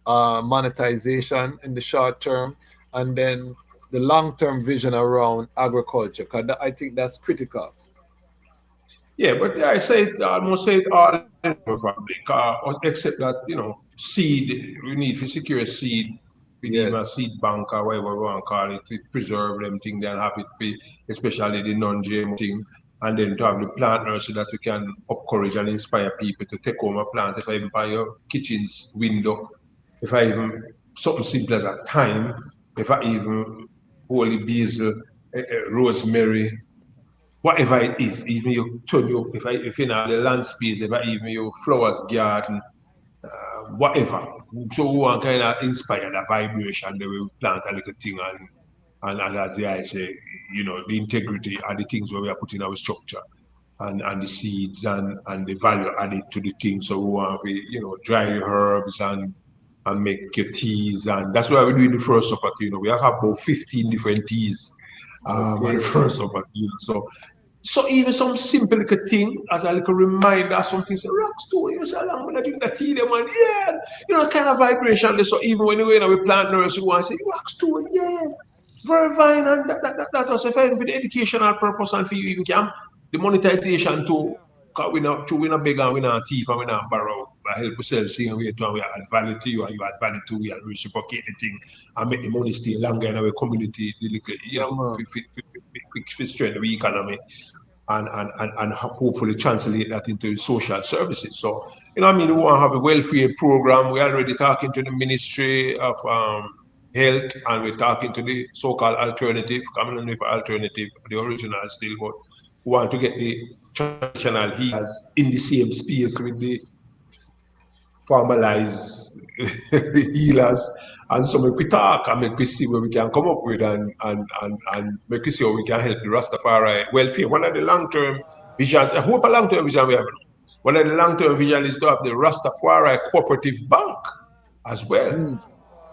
monetization in the short term, and then the long term vision around agriculture. Because I think that's critical. Yeah, but I say it, almost say it all in probably, except that seed we need to secure seed. We need a Yes. seed bank or whatever we want to call it to preserve them thing, then have it for especially the non-GMO thing, and then to have the plant nursery that we can encourage and inspire people to take home a plant. If I even buy your kitchen's window, if I even something simple as a thyme, if I even holy basil, rosemary, whatever it is, even you turn your if you know the land space, if I even your flowers garden, whatever. So we want kind of inspire that vibration, the way we plant a little thing and as I say, the integrity and the things where we are putting our structure and the seeds and the value added to the thing. So we want to dry herbs and make your teas, and that's why we're doing the first supper. We have about 15 different teas at the Okay. first supper. So even some simple little thing as a little reminder, something say rocks too, say along when I drink the tea, them and yeah, kind of vibration. So even when you we plant nursery, you want to say rocks too, yeah, very fine, and that also fine for the educational purpose and for you even can the monetization too. Cause we not beg and we not thief and we not borrow. I help ourselves seeing we to and we add value to you and you add value to we and reciprocate the thing and make the money stay longer in our community, the little, Come on. for strengthen the economy and hopefully translate that into social services. So, I mean, we want to have a welfare program. We're already talking to the Ministry of Health and we're talking to the so-called alternative, coming on with alternative, the original still, but we want to get the traditional healers in the same space with the formalized healers. And so make we talk and make we see where we can come up with and make we see how we can help the Rastafari welfare. One of the long-term visions, I hope a long-term vision we have. One of the long-term vision is to have the Rastafari Cooperative Bank as well. Mm.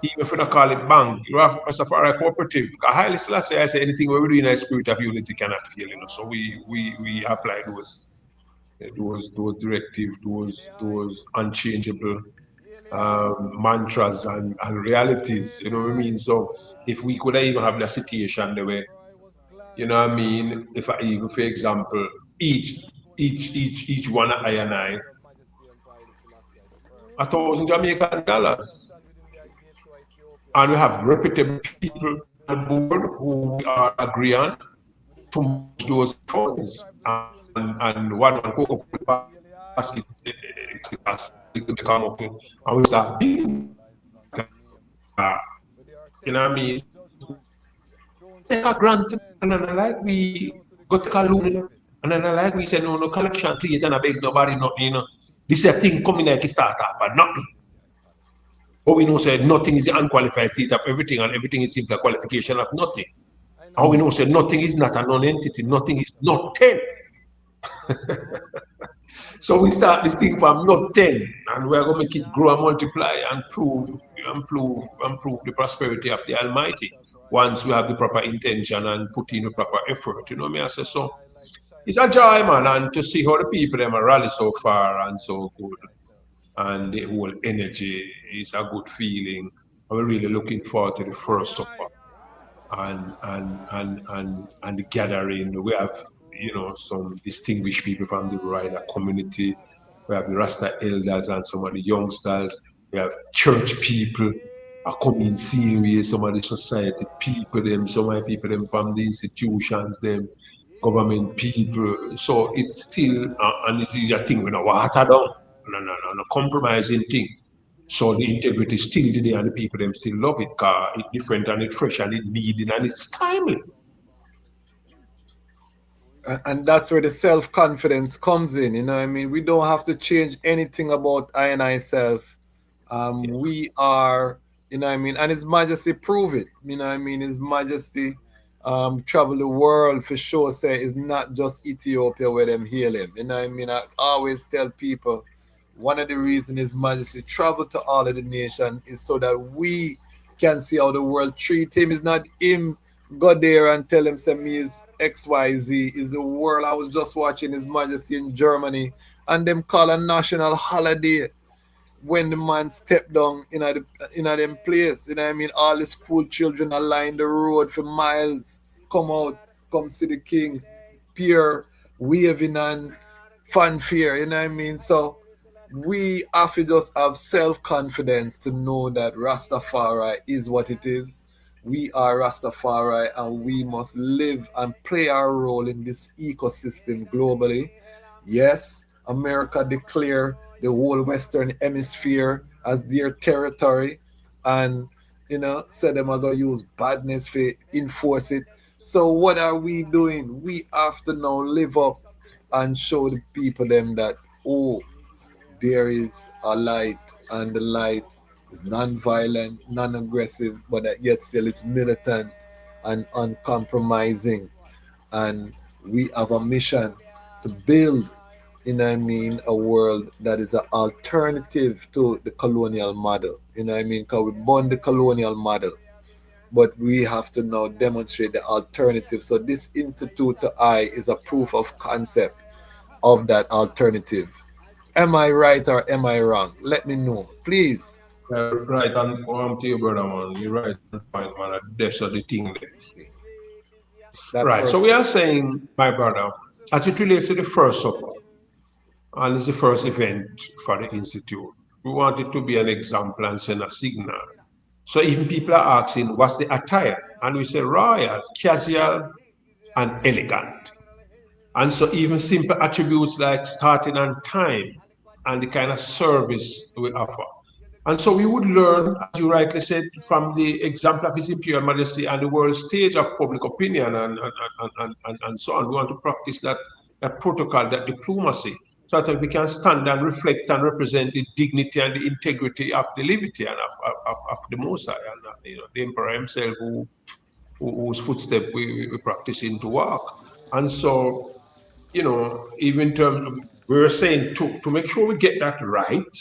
Even if we don't call it bank, you have Rastafari Cooperative. Highly Selassie, I say anything where we do in a spirit of unity cannot fail, So we apply those directives, those unchangeable mantras and realities, you know what I mean? So if we could even have the situation the way, you know what I mean? If I even, for example, each one I and I, $1,000 Jamaican. And we have reputable people on board who we are agree on to manage those funds. And one Coca-Cola basket, they come up to, and we start building, you know what I mean? Take a grant, and then like we go take a loan, and then like we say, no collection to it, and I beg nobody, nothing, you know. This is a thing coming like a start off, but nothing. But we know say nothing is the unqualified state of everything, and everything is simply a qualification of nothing. And we know say nothing is not a non-entity, nothing is nothing. So we start this thing from nothing, and we're going to make it grow and multiply and prove the prosperity of the Almighty once we have the proper intention and put in the proper effort. You know me, I say so. It's a joy, man, and to see how the people them are rally so far and so good, and the whole energy is a good feeling. And we're really looking forward to the first supper and the gathering. We have, you know, some distinguished people from the rider community. We have the Rasta elders and some of the youngsters. We have church people are coming seeing we, some of the society people, them, some of the people them from the institutions, them government people. So it's still and it is a thing with a water down, no compromising thing. So the integrity is still there and the people them still love it because it's different and it's fresh and it's needed and it's timely. And that's where the self-confidence comes in, you know what I mean? We don't have to change anything about I and I self. We are, you know what I mean? And His Majesty prove it, you know what I mean? His Majesty travel the world for sure, say it's not just Ethiopia where them heal him, you know what I mean? I always tell people, one of the reasons His Majesty travel to all of the nation is so that we can see how the world treat him. It's not him go there and tell him say me is XYZ is the world. I was just watching His Majesty in Germany and them call a national holiday when the man stepped down in a them place. You know what I mean? All the school children are lined the road for miles, come out, come see the king, peer waving and fanfare, you know what I mean? So we have to just have self-confidence to know that Rastafari is what it is. We are Rastafari and we must live and play our role in this ecosystem globally. Yes, America declare the whole Western Hemisphere as their territory and, you know, said them are going to use badness to enforce it. So what are we doing? We have to now live up and show the people them that, oh, there is a light, and the light is non-violent, non-aggressive, but yet still it's militant and uncompromising. And we have a mission to build, you know what I mean, a world that is an alternative to the colonial model. You know what I mean? Because we born the colonial model, but we have to now demonstrate the alternative. So this Institute to I is a proof of concept of that alternative. Am I right or am I wrong? Let me know, please. Right on to you, brother, man. You're right on point, man. That's the thing there. Right. So we are saying, my brother, as it relates to the first supper, and it's the first event for the Institute, we want it to be an example and send a signal. So even people are asking, what's the attire? And we say royal, casual, and elegant. And so even simple attributes like starting on time and the kind of service we offer. And so we would learn, as you rightly said, from the example of His Imperial Majesty and the world stage of public opinion and so on. We want to practice that protocol, that diplomacy, so that we can stand and reflect and represent the dignity and the integrity of the liberty and of the Most High, and you know, the Emperor himself, whose footstep we practice in to walk. And so, you know, even we're saying to make sure we get that right,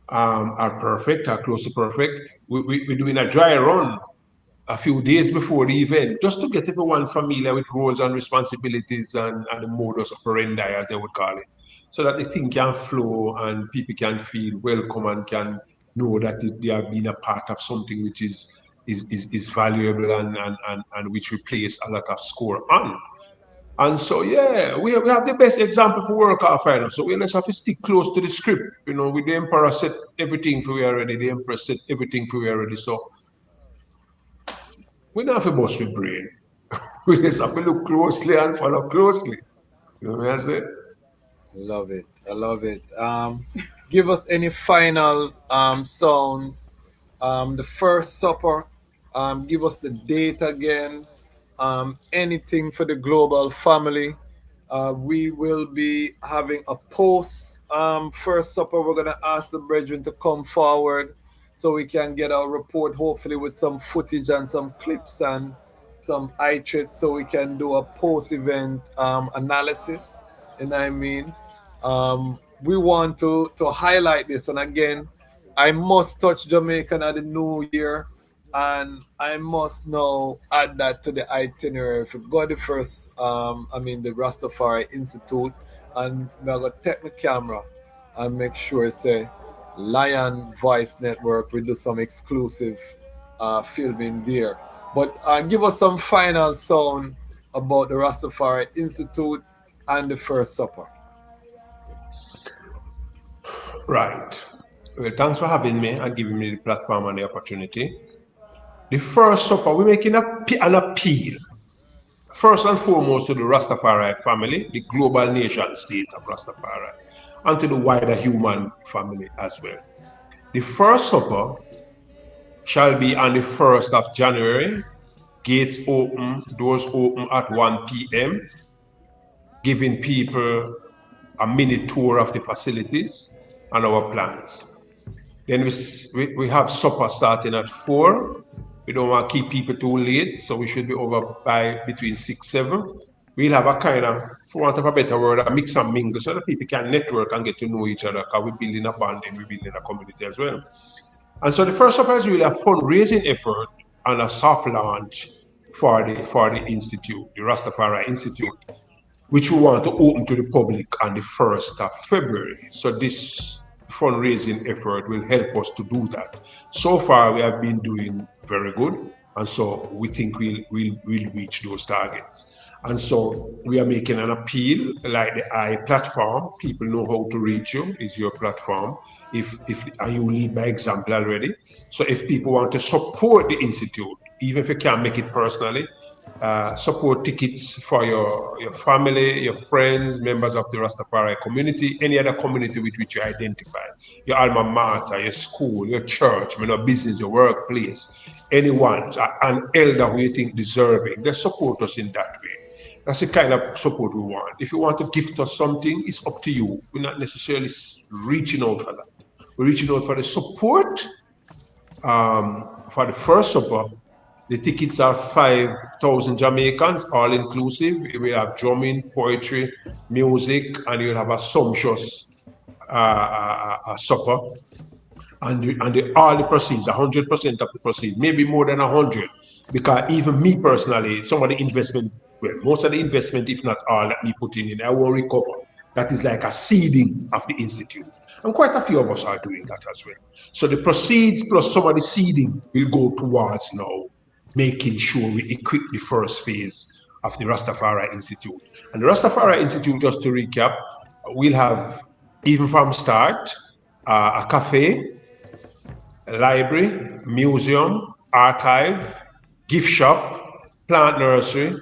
are perfect, are close to perfect. We're doing a dry run a few days before the event, just to get everyone familiar with roles and responsibilities and the modus operandi, as they would call it, so that the thing can flow and people can feel welcome and can know that they have been a part of something which is valuable and which we place a lot of score on. And so, yeah, we have the best example for work off right now. So we just have to stick close to the script. You know, with the Emperor set everything for we already. The Emperor set everything for we already. So we don't have to bust with brain. We just have to look closely and follow closely. You know what I say? Love it. I love it. Give us any final sounds. The first supper. Give us the date again. Anything for the global family. We will be having a post first supper. We're gonna ask the brethren to come forward so we can get our report, hopefully with some footage and some clips and some eye tricks, so we can do a post event analysis. You know what I mean? We want to highlight this, and again, I must touch Jamaica at the new year, and I must now add that to the itinerary. If we go the first, the Ras Tafari Institute, and we're going to take my camera and make sure it's a Lion Voice Network. We do some exclusive filming there. But give us some final sound about the Ras Tafari Institute and the First Supper. Right. Well, thanks for having me and giving me the platform and the opportunity. The First Supper, we're making an appeal, first and foremost, to the Rastafari family, the global nation state of Rastafari, and to the wider human family as well. The First Supper shall be on the 1st of January, gates open, doors open at 1 p.m., giving people a mini tour of the facilities and our plans. Then we have supper starting at 4. We don't want to keep people too late, so we should be over by between 6, 7. We'll have a kind of, for want of a better word, a mix and mingle so that people can network and get to know each other, because we're building a bond and we're building a community as well. And so the first supper is really a fundraising effort and a soft launch for the institute, the Rastafari Institute, which we want to open to the public on the 1st of February. So this fundraising effort will help us to do that. So far, we have been doing very good, and so we think we'll reach those targets. And so we are making an appeal, like the I platform. People know how to reach you. It's your platform. And you lead by example already. So if people want to support the institute, even if you can't make it personally, support tickets for your family, your friends, members of the Rastafari community, any other community with which you identify, your alma mater, your school, your church, your business, your workplace, anyone, an elder who you think deserving, they support us in that way. That's the kind of support we want. If you want to gift us something, it's up to you. We're not necessarily reaching out for that. We're reaching out for the support for the first supper. The tickets are 5,000 Jamaicans, all inclusive. We have drumming, poetry, music, and you'll have a sumptuous supper. And all the proceeds, 100% of the proceeds, maybe more than 100, because even me personally, some of the investment, well, most of the investment, if not all, that me put in, I will recover. That is like a seeding of the institute. And quite a few of us are doing that as well. So the proceeds plus some of the seeding will go towards now making sure we equip the first phase of the Rastafari Institute. And the Rastafari Institute, just to recap, we'll have, even from start, a cafe, a library, museum, archive, gift shop, plant nursery.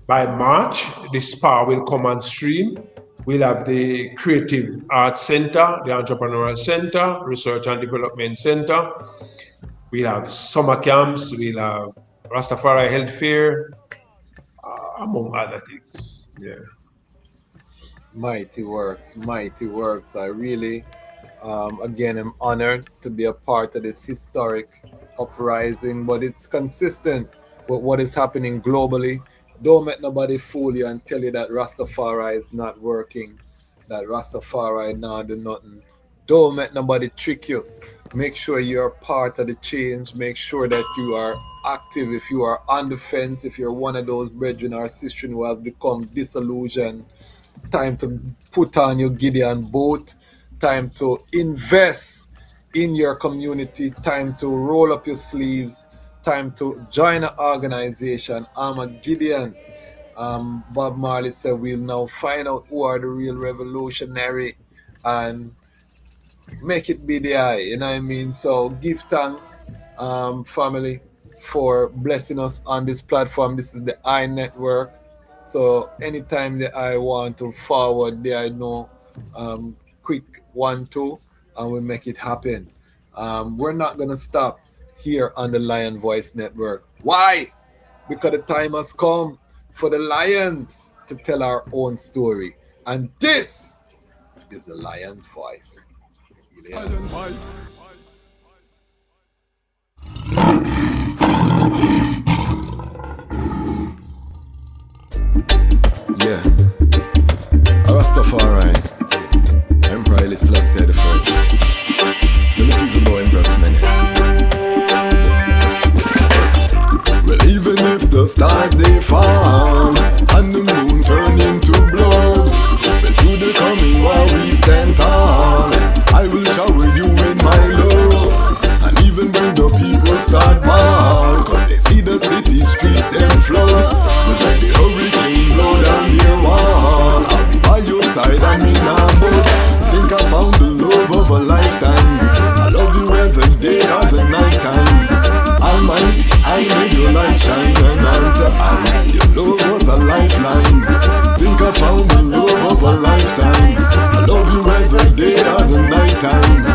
By March, the spa will come on stream. We'll have the Creative Arts Center, the Entrepreneurial Center, Research and Development Center. We'll have summer camps, we'll have Rastafari Health Fair, among other things. Yeah. Mighty works, mighty works. I really, again, am honored to be a part of this historic uprising, but it's consistent with what is happening globally. Don't let nobody fool you and tell you that Rastafari is not working, that Rastafari now do nothing. Don't let nobody trick you. Make sure you're part of the change. Make sure that you are active. If you are on the fence, if you're one of those brethren or sisters who have become disillusioned, time to put on your Gideon boat. Time to invest in your community, time to roll up your sleeves, time to join an organization. I'm a Gideon. Bob Marley said we'll now find out who are the real revolutionary and make it be the I, you know what I mean? So give thanks, family, for blessing us on this platform. This is the I Network. So anytime that I want to forward the I know, quick 1, 2, and we make it happen. We're not gonna stop here on the Lion Voice Network. Why? Because the time has come for the lions to tell our own story. And this is the Lion's Voice. Lion voice. Yeah. Ras Tafari. Emperor Haile Selassie the first. Tell the people about Empress Mene. Well, even if the stars they fall and the moon turn into blood, but to the coming war we stand tall. I will shower you with my love. And even when the people start ball, cause they see the city streets them flood. But when the hurricane blow down their wall, I'll be by your side and me nah budge. Think I found the love of a lifetime. I love you every day or the night time. Almighty, I made your light shine and unto I. Your love was a lifeline. Think I found the love of a lifetime. I love you every day or the night time.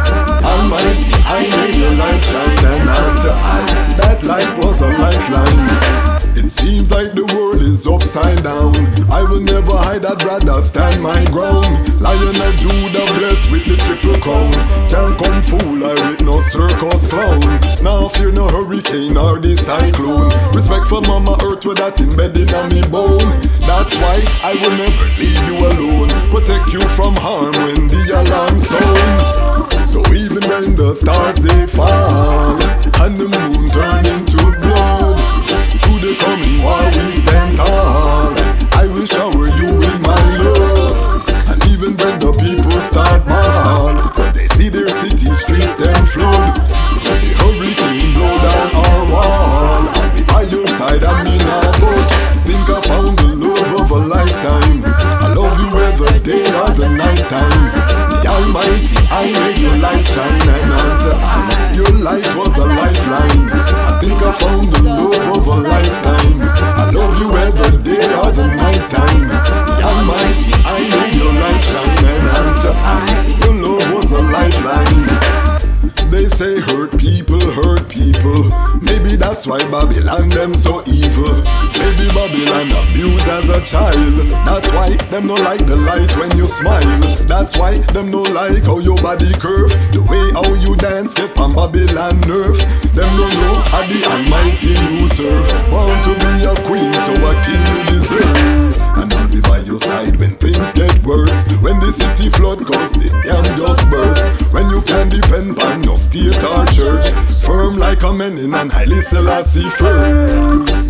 Almighty, I made your light shine and unto I. That light was a lifeline. It seems like the world is upside down. I will never hide, I'd rather stand my ground. Lion of Judah blessed with the triple crown. Can't come fool I with no circus clown. Now fear no hurricane or the cyclone. Respect for Mama Earth with that embedded on me bone. That's why I will never leave you alone. Protect you from harm when the alarm sound. So even when the stars they fall and the moon turn into blood, to the coming war we stand tall. I will shower you with my love. And even when the people start ball, cause they see their city streets them flood. When the hurricane blow down our wall, I'll be by your side and me nah budge. Think I found the love of a lifetime. I love you every day or the night time. The Almighty, I made your light shine and unto I. Your light was a lifeline. I think I found the love of a lifetime. I love you every day or the night time. The Almighty, I made your light shine and unto I. Your love was a lifeline. They say hurt people, maybe that's why Babylon them so evil. Maybe Babylon abused as a child. That's why them no like the light when you smile. That's why them no like how your body curve. The way how you dance get on Babylon nerve. Them no know how the Almighty you serve. Want to be a queen, so a king you deserve. And I'll be by your side when things get worse. When the city flood cause the dam just burst. When you can depend on no state or church. Firm like a Menin and Haile Selassie first.